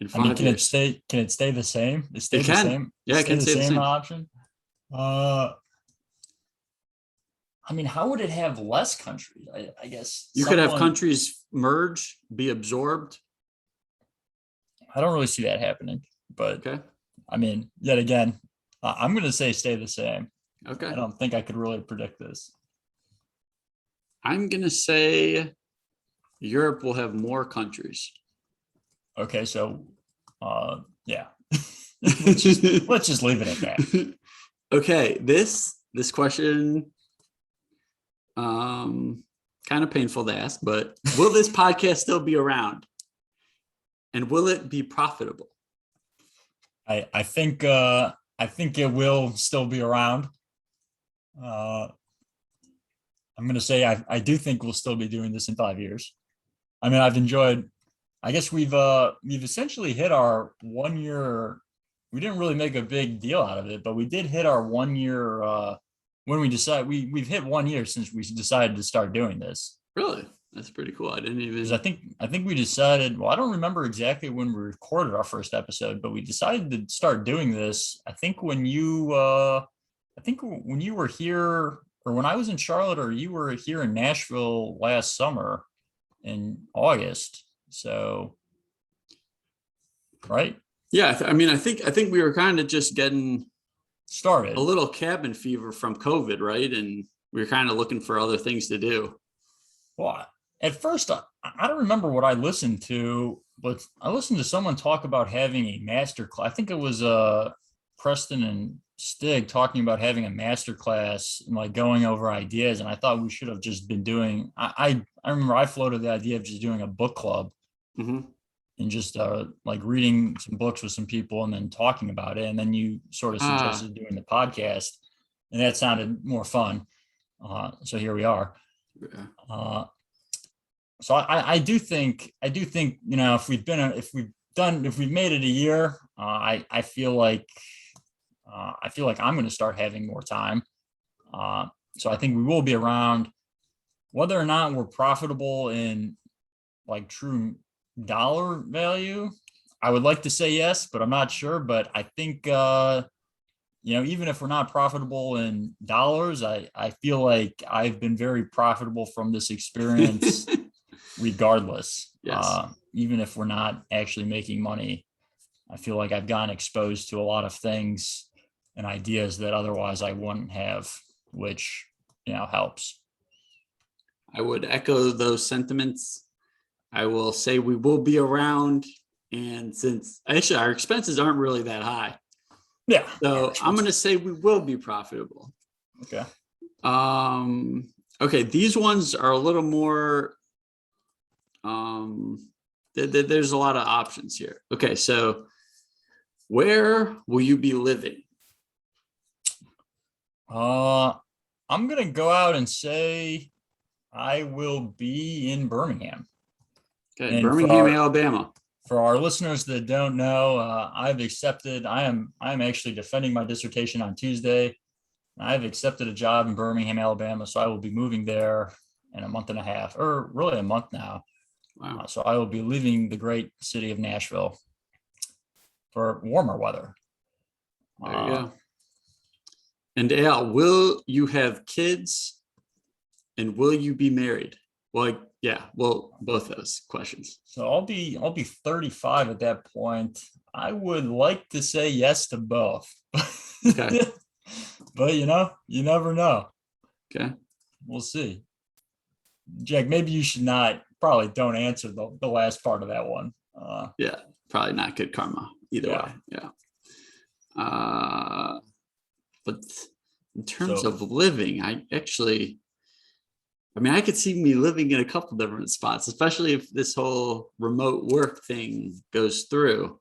In I mean, 5 years? can it stay the same? It stay It the can. same? Yeah, it can stay the same. Option? I mean, how would it have less countries? I guess You could have countries merge, be absorbed. I don't really see that happening, but Okay. I mean, yet again, I'm going to say stay the same. Okay. I don't think I could really predict this. I'm going to say Europe will have more countries. Okay, so yeah. let's just leave it at that. Okay, this question kind of painful to ask, but will this podcast still be around? And will it be profitable? I think it will still be around. I'm going to say I do think we'll still be doing this in 5 years. I mean, I've enjoyed. I guess we've essentially hit our 1 year. We didn't really make a big deal out of it, but we did hit our 1 year when we decided we've hit 1 year since we decided to start doing this. Really? That's pretty cool. I didn't even. I think we decided. Well, I don't remember exactly when we recorded our first episode, but we decided to start doing this. I think when you were here, or when I was in Charlotte, or you were here in Nashville last summer in August. So, right? Yeah, I mean, I think we were kind of just getting started a little cabin fever from COVID, right? And we were kind of looking for other things to do. Well, at first, I don't remember what I listened to, but I listened to someone talk about having a master class. I think it was Preston and Stig talking about having a master class and like going over ideas. And I thought we should have just been doing. I remember I floated the idea of just doing a book club. Mm-hmm. And just like reading some books with some people and then talking about it. And then you sort of suggested doing the podcast, and that sounded more fun. So here we are. Yeah. So I do think, if we've made it a year, I feel like I'm going to start having more time. So I think we will be around. Whether or not we're profitable in like true dollar value, I would like to say yes, but I'm not sure. But I think even if we're not profitable in dollars, I feel like I've been very profitable from this experience regardless. Yes. Even if we're not actually making money, I feel like I've gotten exposed to a lot of things and ideas that otherwise I wouldn't have, which helps. I would echo those sentiments. I will say we will be around, and since actually our expenses aren't really that high. Yeah. So I'm going to say we will be profitable. Okay. Okay. These ones are a little more, there's a lot of options here. Okay. So where will you be living? I'm going to go out and say I will be in Birmingham. Okay, and Birmingham, Alabama. For our listeners that don't know, I am actually defending my dissertation on Tuesday. I've accepted a job in Birmingham, Alabama, so I will be moving there in a month and a half, or really a month now. Wow. So I will be leaving the great city of Nashville for warmer weather. There you go. And Al, will you have kids, and will you be married? Well, yeah, well, both those questions. So I'll be 35 at that point. I would like to say yes to both. Okay. But you never know. Okay. We'll see. Jack, maybe you should probably don't answer the last part of that one. Yeah, probably not good karma either way. Yeah. But in terms of living, I could see me living in a couple different spots, especially if this whole remote work thing goes through.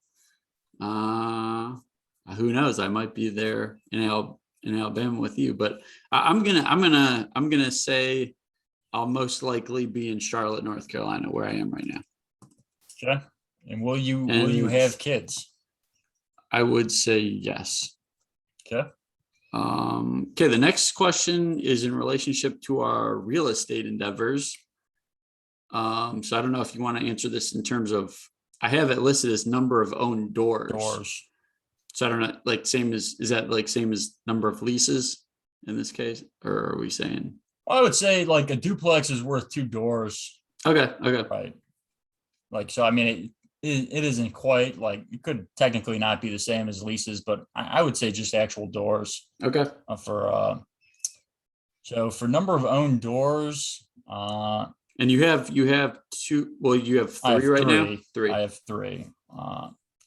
who knows? I might be there in Alabama with you, but I'm gonna say I'll most likely be in Charlotte, North Carolina, where I am right now. Okay. And will you And have kids? I would say yes. Okay. Okay, the next question is in relationship to our real estate endeavors. So I don't know if you want to answer this in terms of, I have it listed as number of owned doors. Doors. So I don't know, like is that like same as number of leases in this case? Or are we saying? Well, I would say like a duplex is worth 2 doors. Okay. Right. Like, so, I mean, it isn't quite like, it could technically not be the same as leases, but I would say just actual doors Okay. So for number of owned doors, And you have two, well, you have I have three right now? three. Three. I have 3.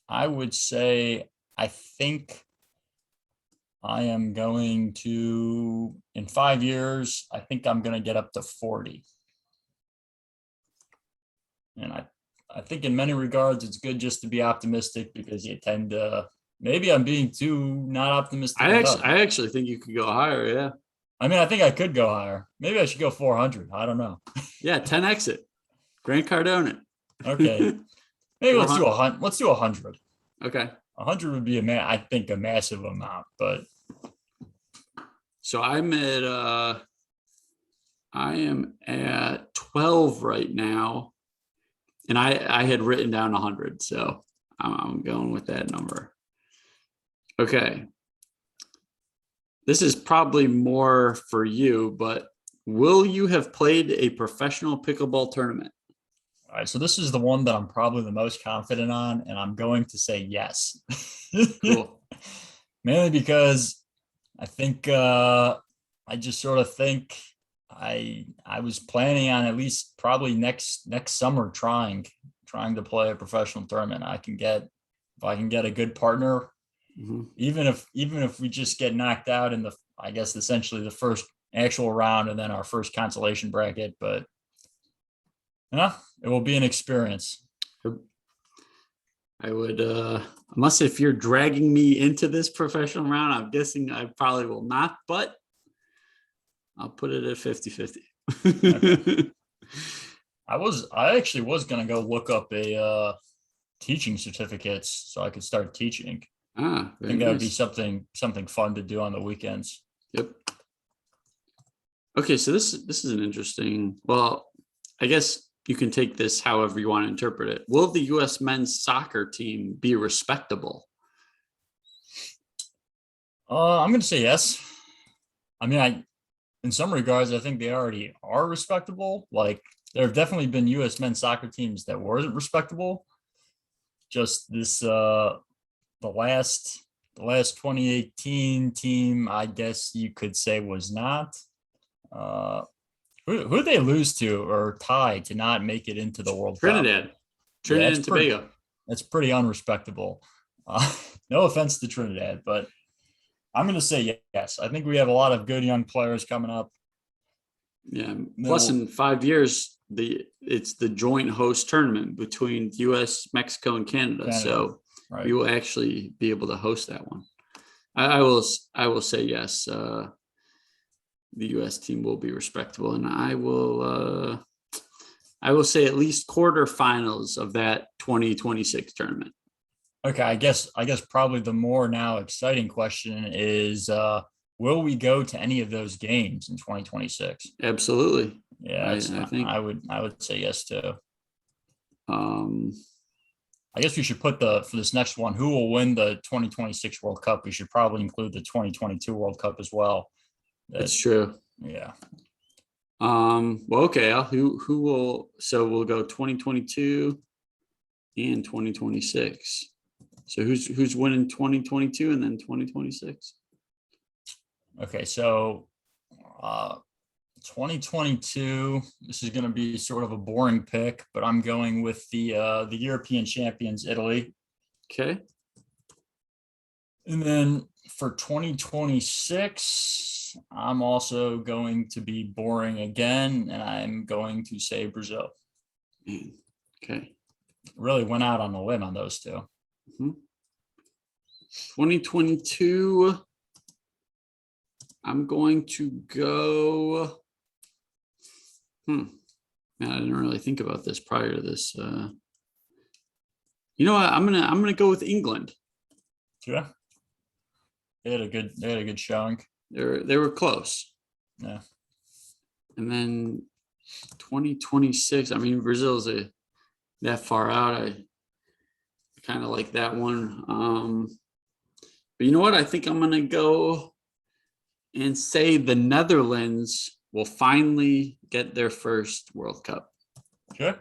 I would say, I think I am going to, in 5 years, I think I'm going to get up to 40. And I think in many regards, it's good just to be optimistic, because you tend to, maybe I'm being too not optimistic. I actually think you could go higher. Yeah. I mean, I think I could go higher. Maybe I should go 400. I don't know. Yeah. 10 exit. Grant Cardone. Okay. Maybe let's do 100. Let's do 100. Okay. 100 would be I think a massive amount, but. So I am at 12 right now. And I had written down 100. So I'm going with that number. Okay. This is probably more for you, but will you have played a professional pickleball tournament? All right, so this is the one that I'm probably the most confident on, and I'm going to say yes. Cool. Mainly because I think I just sort of think I was planning on at least probably next summer trying to play a professional tournament. If I can get a good partner, even if we just get knocked out in I guess essentially the first actual round and then our first consolation bracket, but yeah, it will be an experience. I would, unless if you're dragging me into this professional round, I'm guessing I probably will not, but I'll put it at 50-50. Okay. I actually was going to go look up a teaching certificates so I could start teaching. I think that would be something fun to do on the weekends. Yep. Okay, so this is an interesting, well, I guess you can take this however you want to interpret it. Will the U.S. men's soccer team be respectable? I'm going to say yes. I mean, in some regards, I think they already are respectable. Like, there have definitely been U.S. men's soccer teams that weren't respectable. Just this, the last 2018 team, I guess you could say, was not. Who did they lose to or tie to not make it into the World Cup? Trinidad and Tobago. That's pretty unrespectable. No offense to Trinidad, but I'm going to say yes. I think we have a lot of good young players coming up. Yeah. Plus, in 5 years, it's the joint host tournament between U.S., Mexico, and Canada. So right. We will actually be able to host that one. I will say yes. The U.S. team will be respectable, and I will say at least quarterfinals of that 2026 tournament. Okay, I guess probably the more now exciting question is, will we go to any of those games in 2026? Absolutely. Yeah, I think I would say yes too. I guess we should put for this next one, who will win the 2026 World Cup? We should probably include the 2022 World Cup as well. That's true. Yeah. Well, okay. Who will? So we'll go 2022 and 2026. So who's winning 2022 and then 2026? Okay, so 2022. This is going to be sort of a boring pick, but I'm going with the European champions, Italy. Okay. And then for 2026, I'm also going to be boring again, and I'm going to say Brazil. Okay. Really went out on a limb on those two. Mm-hmm. 2022, I'm going to go. Man, I didn't really think about this prior to this. You know what? I'm gonna go with England. Yeah. They had a good showing. They were close. Yeah. And then 2026. I mean, Brazil's that far out. I kind of like that one. But you know what? I think I'm gonna go and say the Netherlands will finally get their first World Cup. Okay.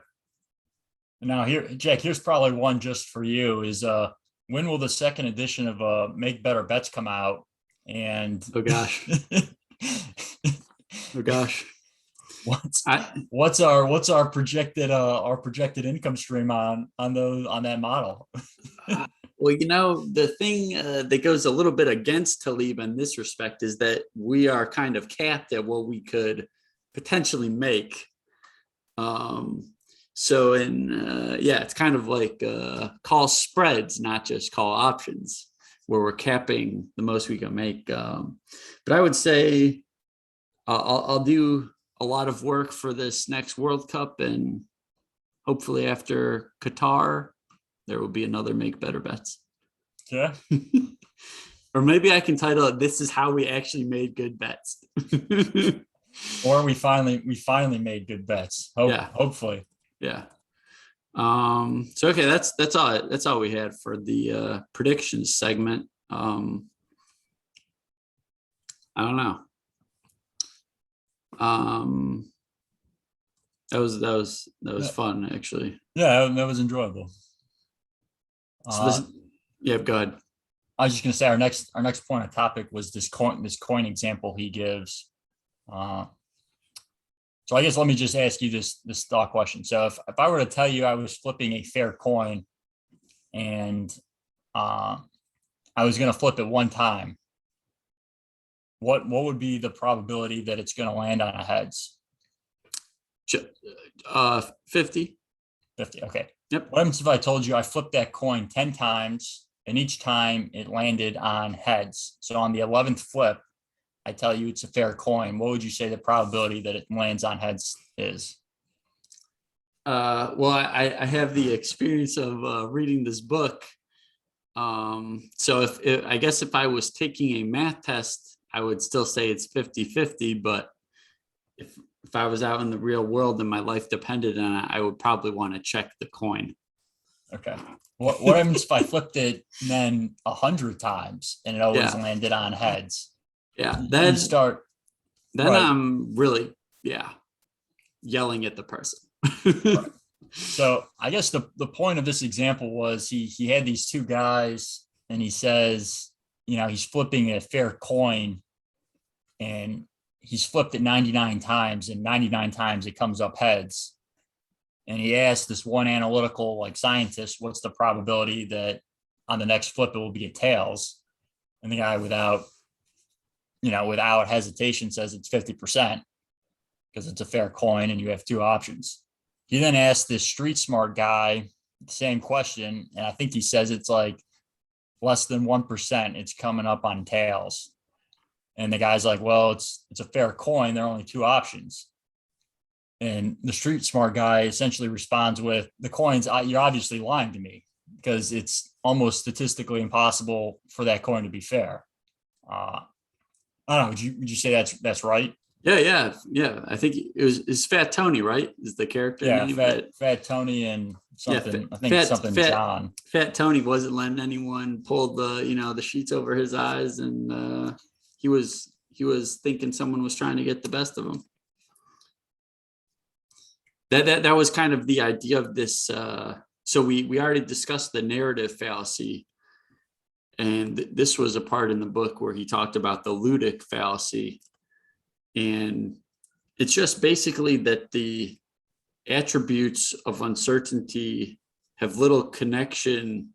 Now here, Jack, here's probably one just for you is when will the second edition of Make Better Bets come out? And Oh gosh. Oh gosh. What's our projected income stream on that model? Well, you know, the thing that goes a little bit against Taleb in this respect is that we are kind of capped at what we could potentially make. So it's kind of like call spreads, not just call options, where we're capping the most we can make. But I would say I'll do a lot of work for this next World Cup, and hopefully after Qatar, there will be another Make Better Bets. Yeah. Or maybe I can title it, "This is how we actually made good bets." Or we finally made good bets. Hopefully. Yeah. So okay, that's all we had for the predictions segment. I don't know. That was fun, actually. Yeah, that was enjoyable. So go ahead. I was just gonna say our next point of topic was this coin example he gives. So I guess let me just ask you this thought question. So if I were to tell you I was flipping a fair coin and I was going to flip it one time, what would be the probability that it's going to land on a heads? 50. 50. Okay. Yep. What happens if I told you I flipped that coin 10 times and each time it landed on heads? So on the 11th flip, I tell you it's a fair coin. What would you say the probability that it lands on heads is? Well, I have the experience of reading this book. So I guess if I was taking a math test, I would still say it's 50-50, but if I was out in the real world and my life depended on it, I would probably want to check the coin. Okay. What happens if I flipped it then 100 times and it always landed on heads? Yeah, then right. I'm really yelling at the person. Right. So I guess the point of this example was he had these two guys and he says, he's flipping a fair coin and he's flipped it 99 times and 99 times it comes up heads. And he asked this one analytical scientist, what's the probability that on the next flip it will be a tails? And the guy without hesitation says it's 50% because it's a fair coin and you have two options. He then asked this street smart guy the same question, and I think he says it's less than 1%. It's coming up on tails. And the guy's like, well, it's a fair coin. There are only two options. And the street smart guy essentially responds with, the coins, you're obviously lying to me because it's almost statistically impossible for that coin to be fair. I don't know. Would you say that's right? Yeah. I think it's Fat Tony, right? Is the character name? Fat Tony and something. I think something John. Fat Tony wasn't letting anyone pull the sheets over his eyes, and he was thinking someone was trying to get the best of him. That was kind of the idea of this. So we already discussed the narrative fallacy, and this was a part in the book where he talked about the ludic fallacy. And it's just basically that the attributes of uncertainty have little connection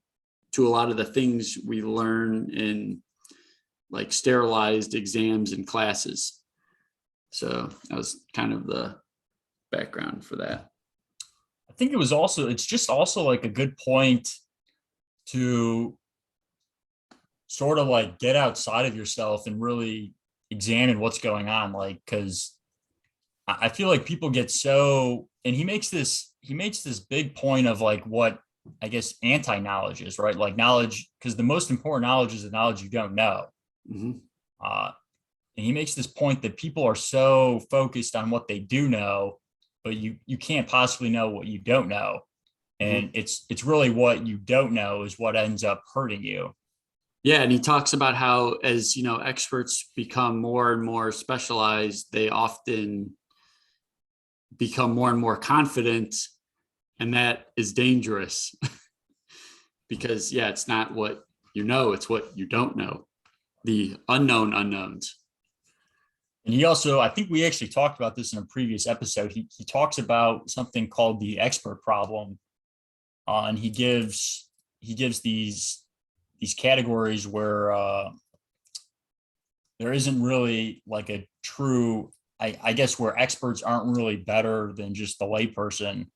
to a lot of the things we learn in sterilized exams and classes. So that was kind of the background for that. I think it's just also a good point to sort of like get outside of yourself and really examine what's going on. Like, because I feel like people get so, and he makes this big point of like what I guess anti-knowledge is, right? Like knowledge, because the most important knowledge is the knowledge you don't know. Mhm. Uh, and he makes this point that people are so focused on what they do know, but you can't possibly know what you don't know. And Mhm. it's really what you don't know is what ends up hurting you. Yeah, and he talks about how as experts become more and more specialized, they often become more and more confident, and that is dangerous because yeah, it's not what you know, it's what you don't know. The unknown unknowns. And he also, I think we actually talked about this in a previous episode. He talks about something called the expert problem, and he gives these categories where there isn't really like a true, I guess, where experts aren't really better than just the layperson.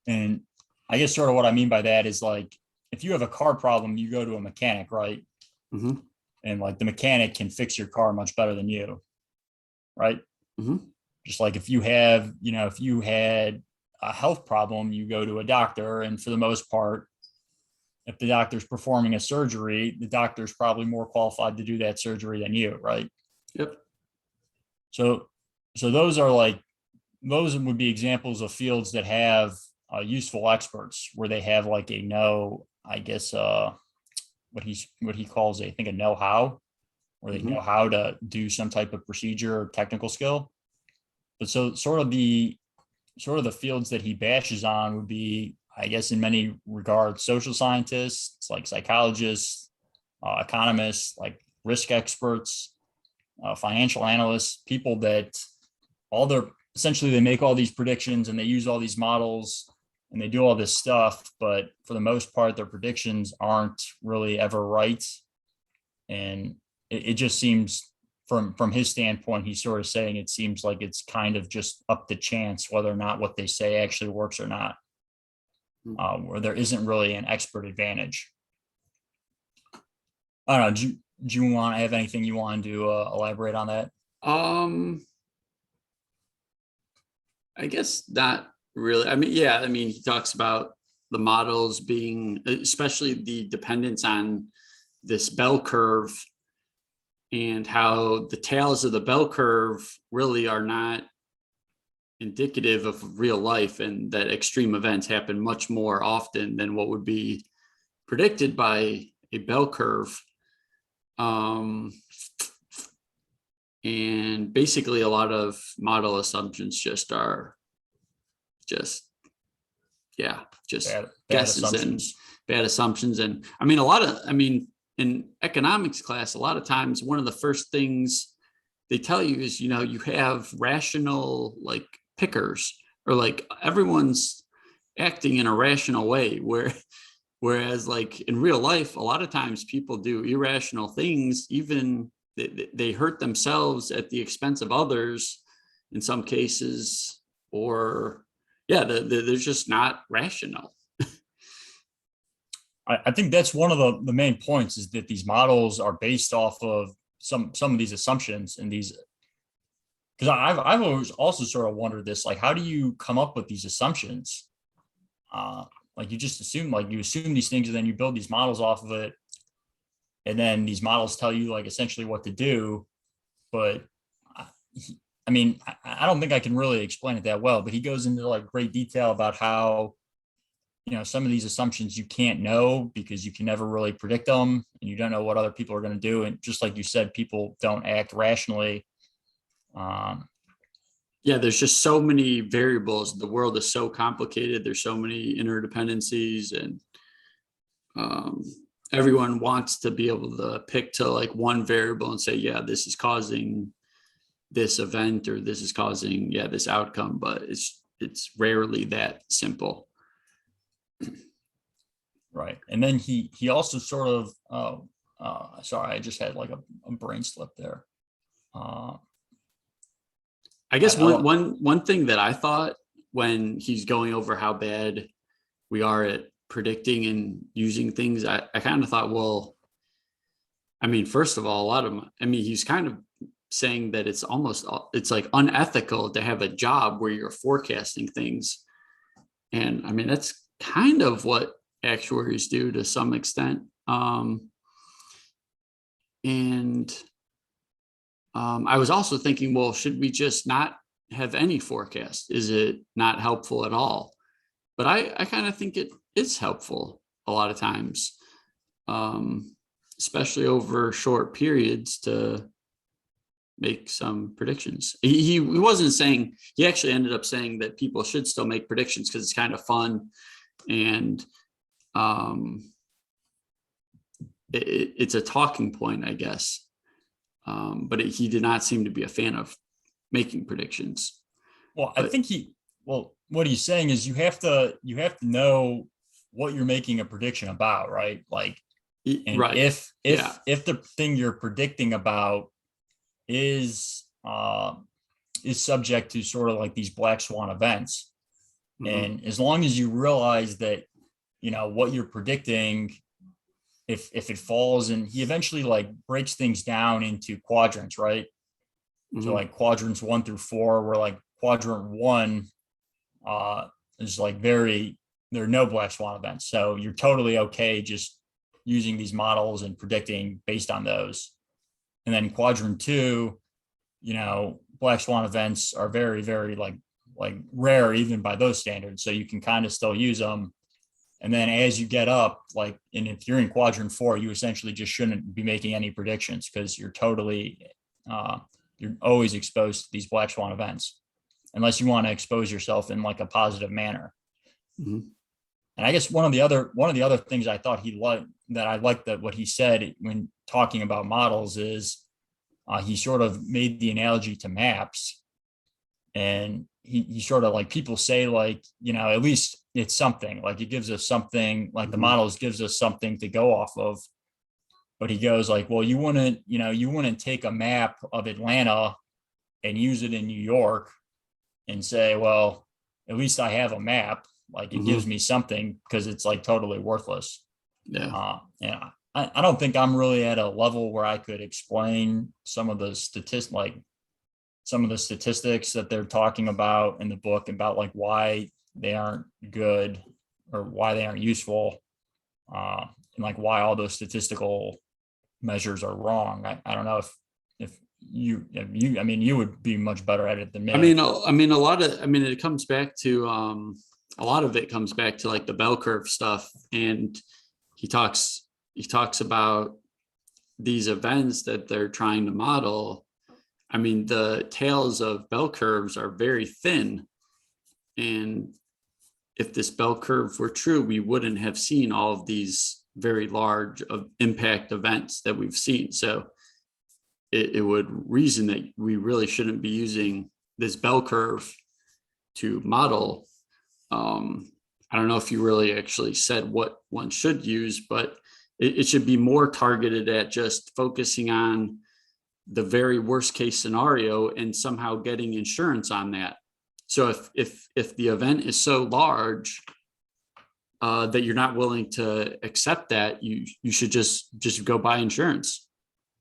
And I guess sort of what I mean by that is like if you have a car problem, you go to a mechanic, right? Mhm. And like the mechanic can fix your car much better than you, right? Mhm. Just like if you had a health problem, you go to a doctor, and for the most part, if the doctor's performing a surgery, the doctor's probably more qualified to do that surgery than you, right? Yep. So, so those would be examples of fields that have useful experts where they have like a know, I guess, what he calls I think a know how, where they know Mhm. how to do some type of procedure or technical skill. But so sort of the fields that he bashes on would be, I guess, in many regards, social scientists, like psychologists, economists, like risk experts, financial analysts, people that all their essentially they make all these predictions and they use all these models and they do all this stuff, but for the most part, their predictions aren't really ever right. And it just seems from his standpoint, he's sort of saying it seems like it's kind of just up to chance whether or not what they say actually works or not, where there isn't really an expert advantage. I don't know. Do you want to have anything you want to elaborate on that? Um, I guess not really. I mean, yeah, I mean, he talks about the models being, especially the dependence on this bell curve and how the tails of the bell curve really are not indicative of real life and that extreme events happen much more often than what would be predicted by a bell curve. Um, and basically, a lot of model assumptions just yeah, just Bad guesses and assumptions. bad assumptions. And I mean, a lot of, I mean, in economics class, a lot of times one of the first things they tell you is, you have rational like pickers or like everyone's acting in a rational way whereas like in real life, a lot of times people do irrational things, even they hurt themselves at the expense of others in some cases, or yeah, they're just not rational. I think that's one of the main points is that these models are based off of some of these assumptions and these because I've always also sort of wondered this, like how do you come up with these assumptions? Like you just assume like you assume these things and then you build these models off of it, and then these models tell you like essentially what to do. But I, I mean, I don't think I can really explain it that well, but he goes into like great detail about how some of these assumptions you can't know because you can never really predict them and you don't know what other people are going to do. And just like you said, people don't act rationally. um, Yeah, there's just so many variables. The world is so complicated. There's so many interdependencies, and um, everyone wants to be able to pick to like one variable and say, yeah, this is causing this event or this is causing this outcome, but it's rarely that simple. right. And then he also sort of sorry, I just had like a brain slip there. uh, I I, guess I don't one thing that I thought when he's going over how bad we are at predicting and using things, I kind of thought, well, I mean, first of all, a lot of I mean, he's kind of saying that it's like unethical to have a job where you're forecasting things. And I mean, that's kind of what actuaries do to some extent. And I was also thinking, well, should we just not have any forecast? Is it not helpful at all? But I kind of think it is helpful a lot of times, especially over short periods to make some predictions. He wasn't saying, he actually ended up saying that people should still make predictions because it's kind of fun and it's a talking point, I guess. But he did not seem to be a fan of making predictions. Well, I think what he's saying is you have to know what you're making a prediction about, right? Like, and right. if the thing you're predicting about is subject to sort of like these black swan events, and as long as you realize that, you know, what you're predicting, if it falls, and he eventually like breaks things down into quadrants, right? So like quadrants 1 through 4, where like quadrant 1 is like there are no black swan events. So you're totally okay just using these models and predicting based on those. And then quadrant 2, you know, black swan events are very, very like rare even by those standards. So you can kind of still use them. And then as you get up, like, and if you're in quadrant 4, you essentially just shouldn't be making any predictions because you're totally, you're always exposed to these black swan events, unless you want to expose yourself in like a positive manner. And I guess one of the other things I thought he liked, that I liked that what he said when talking about models is he sort of made the analogy to maps, and he sort of like, people say like, you know, at least it's something, like it gives us something, like the models gives us something to go off of. But he goes like, well, you wouldn't take a map of Atlanta and use it in New York and say, well, at least I have a map. Like it gives me something, because it's like totally worthless. Yeah. And I don't think I'm really at a level where I could explain some of the statistics that they're talking about in the book about like why they aren't good or why they aren't useful, and like why all those statistical measures are wrong. I don't know if you I mean, you would be much better at it than me. I mean, it comes back to a lot of it comes back to like the bell curve stuff, and he talks about these events that they're trying to model. I mean, the tails of bell curves are very thin, and if this bell curve were true, we wouldn't have seen all of these very large impact events that we've seen. So it would reason that we really shouldn't be using this bell curve to model. I don't know if you really actually said what one should use, but it should be more targeted at just focusing on the very worst case scenario and somehow getting insurance on that. So if the event is so large that you're not willing to accept that, you should just go buy insurance.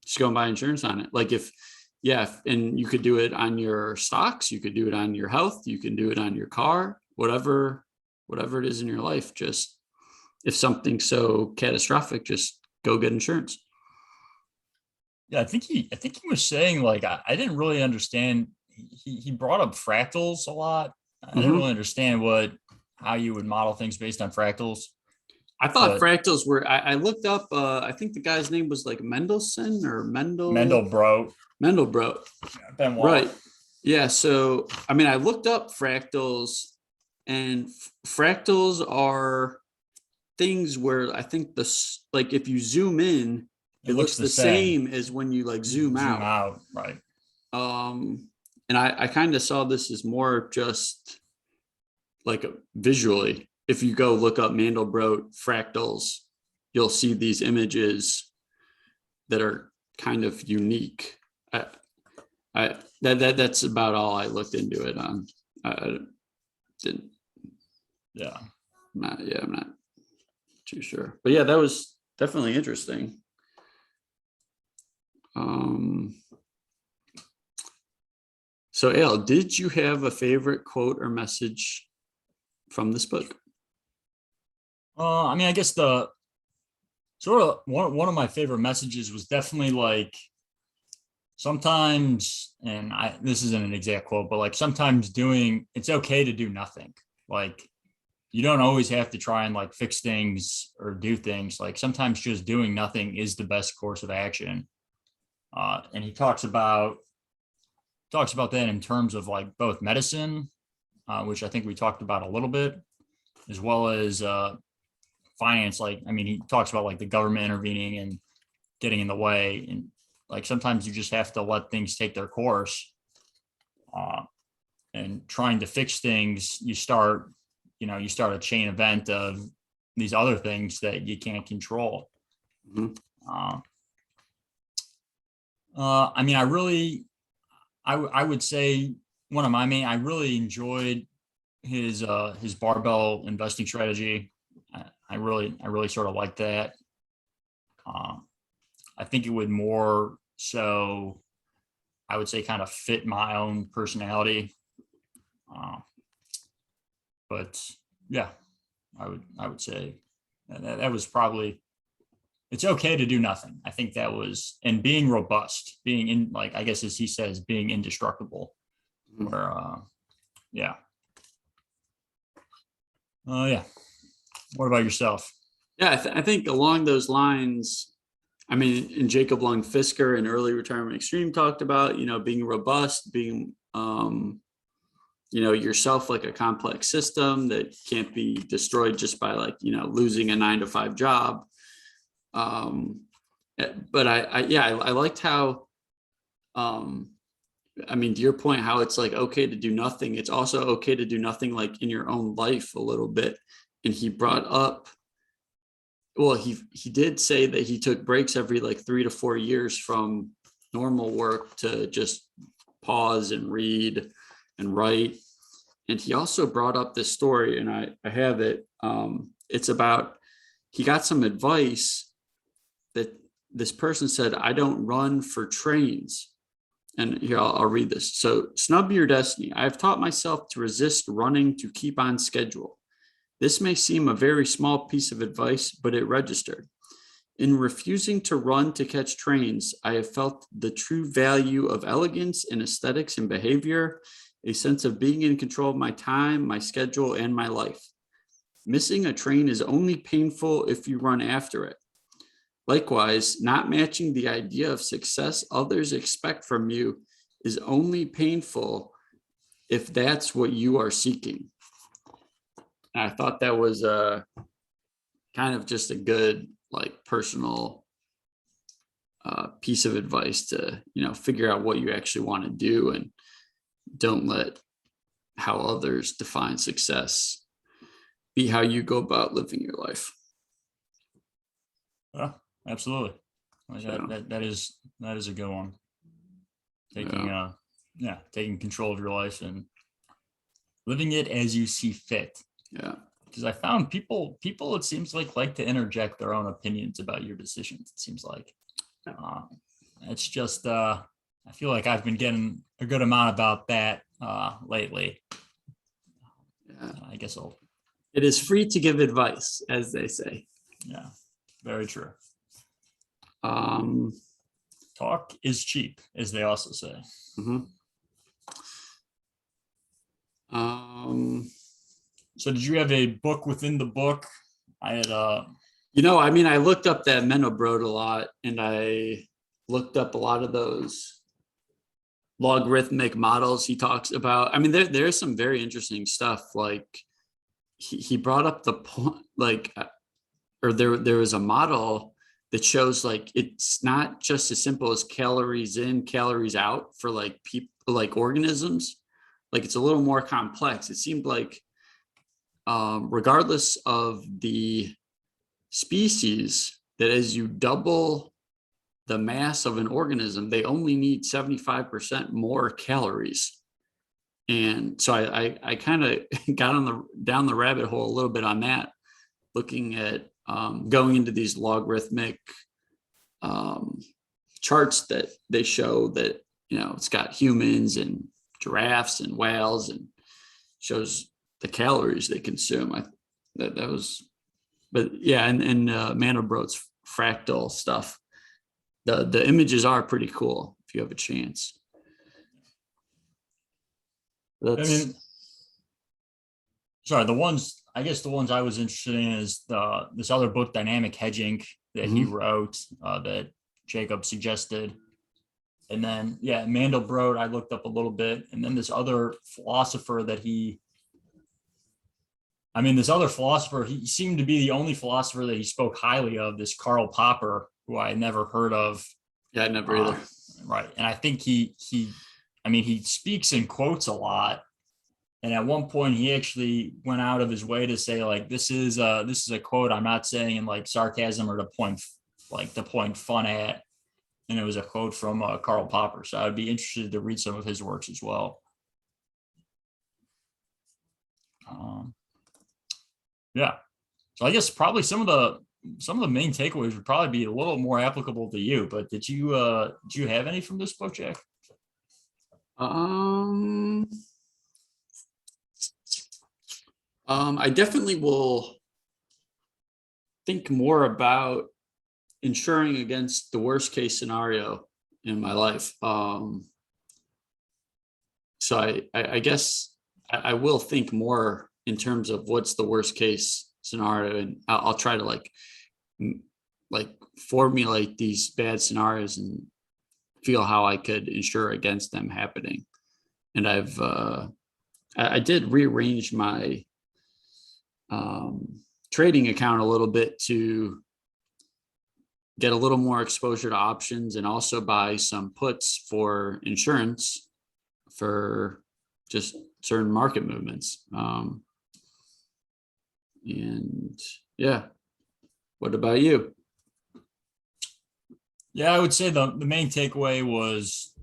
Just go and buy insurance on it. Like and you could do it on your stocks, you could do it on your health, you can do it on your car, whatever it is in your life. Just if something's so catastrophic, just go get insurance. Yeah, I think he was saying like, I didn't really understand. He brought up fractals a lot. I didn't really understand how you would model things based on fractals. I thought fractals were, I looked up, I think the guy's name was like Mendelssohn or Mendelbrot. Right. Yeah. So, I mean, I looked up fractals, and fractals are things where I think like if you zoom in, it looks the same as when you like zoom out. Right. And I kind of saw this as more just like visually. If you go look up Mandelbrot fractals, you'll see these images that are kind of unique. That's about all I looked into it on. I didn't. Yeah. I'm not too sure. But yeah, that was definitely interesting. Um, so Al, did you have a favorite quote or message from this book? I mean, I guess the sort of one of my favorite messages was definitely like sometimes, and this isn't an exact quote, but like sometimes it's okay to do nothing. Like you don't always have to try and like fix things or do things. Like sometimes just doing nothing is the best course of action. And he talks about that in terms of like both medicine, which I think we talked about a little bit, as well as finance. Like, I mean, he talks about like the government intervening and getting in the way, and like sometimes you just have to let things take their course. And trying to fix things, you start a chain event of these other things that you can't control. Mhm. I mean, I would say one of my main, I really enjoyed his barbell investing strategy. I really sort of like that. I think it would more so, I would say, kind of fit my own personality. But yeah, I would say that was probably, it's okay to do nothing. I think that was, and being robust, being in, like, I guess as he says, being indestructible. Mhm. Where yeah. Yeah. What about yourself? Yeah, I think along those lines, I mean, in Jacob Lung Fisker and Early Retirement Extreme talked about, being robust, being, yourself like a complex system that can't be destroyed just by like, losing a 9-to-5 job. But I liked how, I mean, to your point, how it's like okay to do nothing. It's also okay to do nothing like in your own life a little bit. And he brought up, well, he did say that he took breaks every like 3 to 4 years from normal work to just pause and read and write. And he also brought up this story, and I have it. It's about, he got some advice that this person said, I don't run for trains. And here, I'll read this. So, snub your destiny. I have taught myself to resist running to keep on schedule. This may seem a very small piece of advice, but it registered. In refusing to run to catch trains, I have felt the true value of elegance in aesthetics and behavior, a sense of being in control of my time, my schedule, and my life. Missing a train is only painful if you run after it. Likewise, not matching the idea of success others expect from you is only painful if that's what you are seeking. And I thought that was kind of just a good, like, personal piece of advice to, figure out what you actually want to do and don't let how others define success be how you go about living your life. Yeah, absolutely. Like So, that is a good one. Taking taking control of your life and living it as you see fit. yeah. Because I found people it seems like to interject their own opinions about your decisions. It seems like it's just I feel like I've been getting a good amount about that lately. Yeah. I guess It is free to give advice, as they say. yeah, very true. Um, Talk is cheap, as they also say. mhm. So did you have a book within the book? I had I mean, I looked up that Menobroad a lot, and I looked up a lot of those logarithmic models he talks about. I mean, there's some very interesting stuff. Like he brought up the point, like, or there was a model that shows like it's not just as simple as calories in, calories out for like people, like organisms. Like it's a little more complex. It seemed like, regardless of the species, that as you double the mass of an organism, they only need 75% more calories. And so I kind of got down the rabbit hole a little bit on that, looking at going into these logarithmic charts that they show that, it's got humans and giraffes and whales and shows the calories they consume. That was, but yeah, and Mandelbrot's fractal stuff. The images are pretty cool if you have a chance. Sorry, the ones I was interested in is this other book, Dynamic Hedging, that he wrote, that Jacob suggested. And then, Mandelbrot, I looked up a little bit. And then this other philosopher he seemed to be the only philosopher that he spoke highly of, this Karl Popper, who I had never heard of. Yeah, I never either. Right. And I think he speaks and quotes a lot. And at one point he actually went out of his way to say, like, this is a quote I'm not saying in like sarcasm or to point fun at. And it was a quote from Karl Popper. So I'd be interested to read some of his works as well. So I guess probably some of the main takeaways would probably be a little more applicable to you. But did you have any from this book, Jack? I definitely will think more about insuring against the worst case scenario in my life. So I guess I will think more in terms of what's the worst case scenario, and I'll try to like formulate these bad scenarios and feel how I could insure against them happening. And I did rearrange my trading account a little bit to get a little more exposure to options and also buy some puts for insurance for just certain market movements. And yeah, what about you? Yeah, I would say the main takeaway was,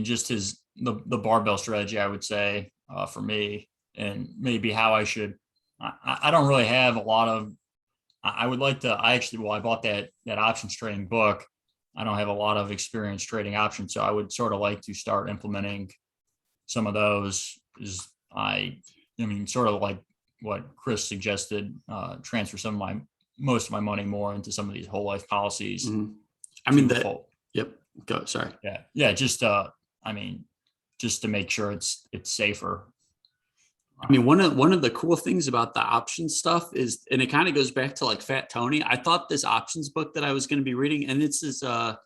just the barbell strategy, I would say, for me, and maybe how I should. I don't really have a lot of. I would like to. I bought that options trading book. I don't have a lot of experience trading options, so I would sort of like to start implementing some of those. Sort of like what Chris suggested, transfer most of my money more into some of these whole life policies. Mm-hmm. Yep. Go. Sorry. Yeah. Just to make sure it's safer. One of the cool things about the options stuff is, and it kind of goes back to like Fat Tony. I thought this options book that I was going to be reading, and this is a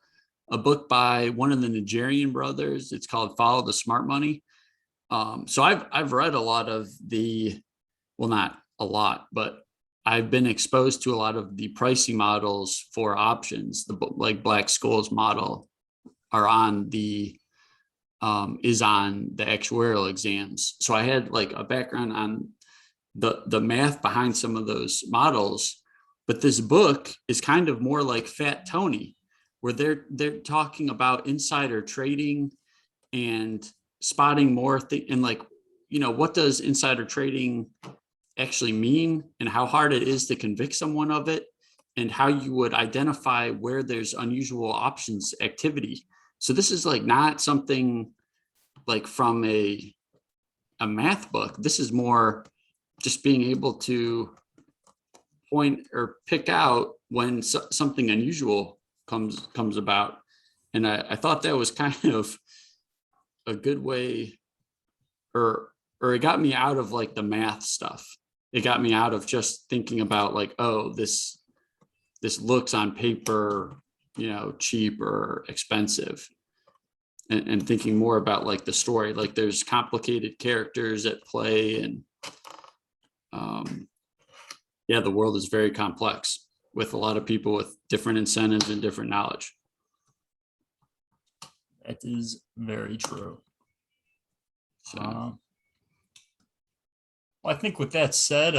book by one of the Nigerian brothers. It's called Follow the Smart Money. So I've read a lot of not a lot, but I've been exposed to a lot of the pricing models for options. Like Black Scholes model is on the actuarial exams. So I had like a background on the math behind some of those models, but this book is kind of more like Fat Tony, where they're talking about insider trading and spotting more and what does insider trading actually mean and how hard it is to convict someone of it and how you would identify where there's unusual options activity. So this is like not something like from a math book. This is more just being able to point or pick out when something unusual comes about. And I thought that was kind of a good way, or it got me out of like the math stuff. It got me out of just thinking about like, oh, this looks on paper, cheap or expensive, and thinking more about like the story. Like there's complicated characters at play, and the world is very complex with a lot of people with different incentives and different knowledge. That is very true. So, I think with that said,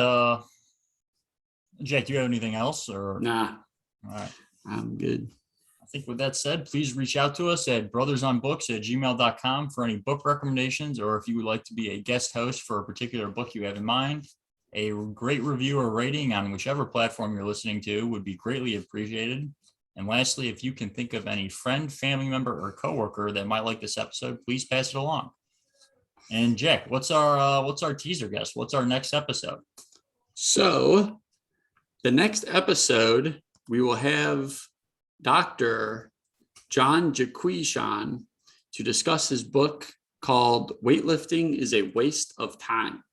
Jack, do you have anything else or? Nah. All right. I'm good. I think with that said, please reach out to us at brothersonbooks@gmail.com for any book recommendations, or if you would like to be a guest host for a particular book you have in mind. A great review or rating on whichever platform you're listening to would be greatly appreciated. And lastly, if you can think of any friend, family member, or coworker that might like this episode, please pass it along. And Jack, what's our teaser guest? What's our next episode? So the next episode, we will have Dr. John Jaquishan to discuss his book called Weightlifting is a Waste of Time.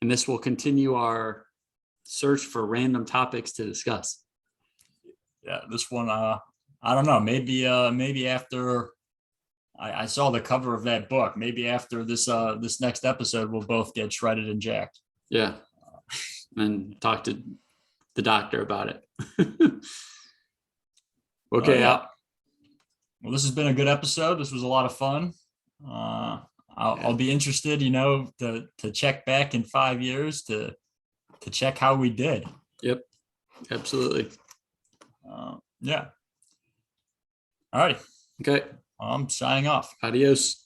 And this will continue our search for random topics to discuss. Yeah, this one, I don't know, maybe after I saw the cover of that book, maybe after this next episode, we'll both get shredded and jacked. Yeah. And talk to the doctor about it. Okay. Yeah. Well, this has been a good episode. This was a lot of fun. I'll be interested, to check back in 5 years to check how we did. Yep. Absolutely. Yeah. All right. Okay. I'm signing off. Adios.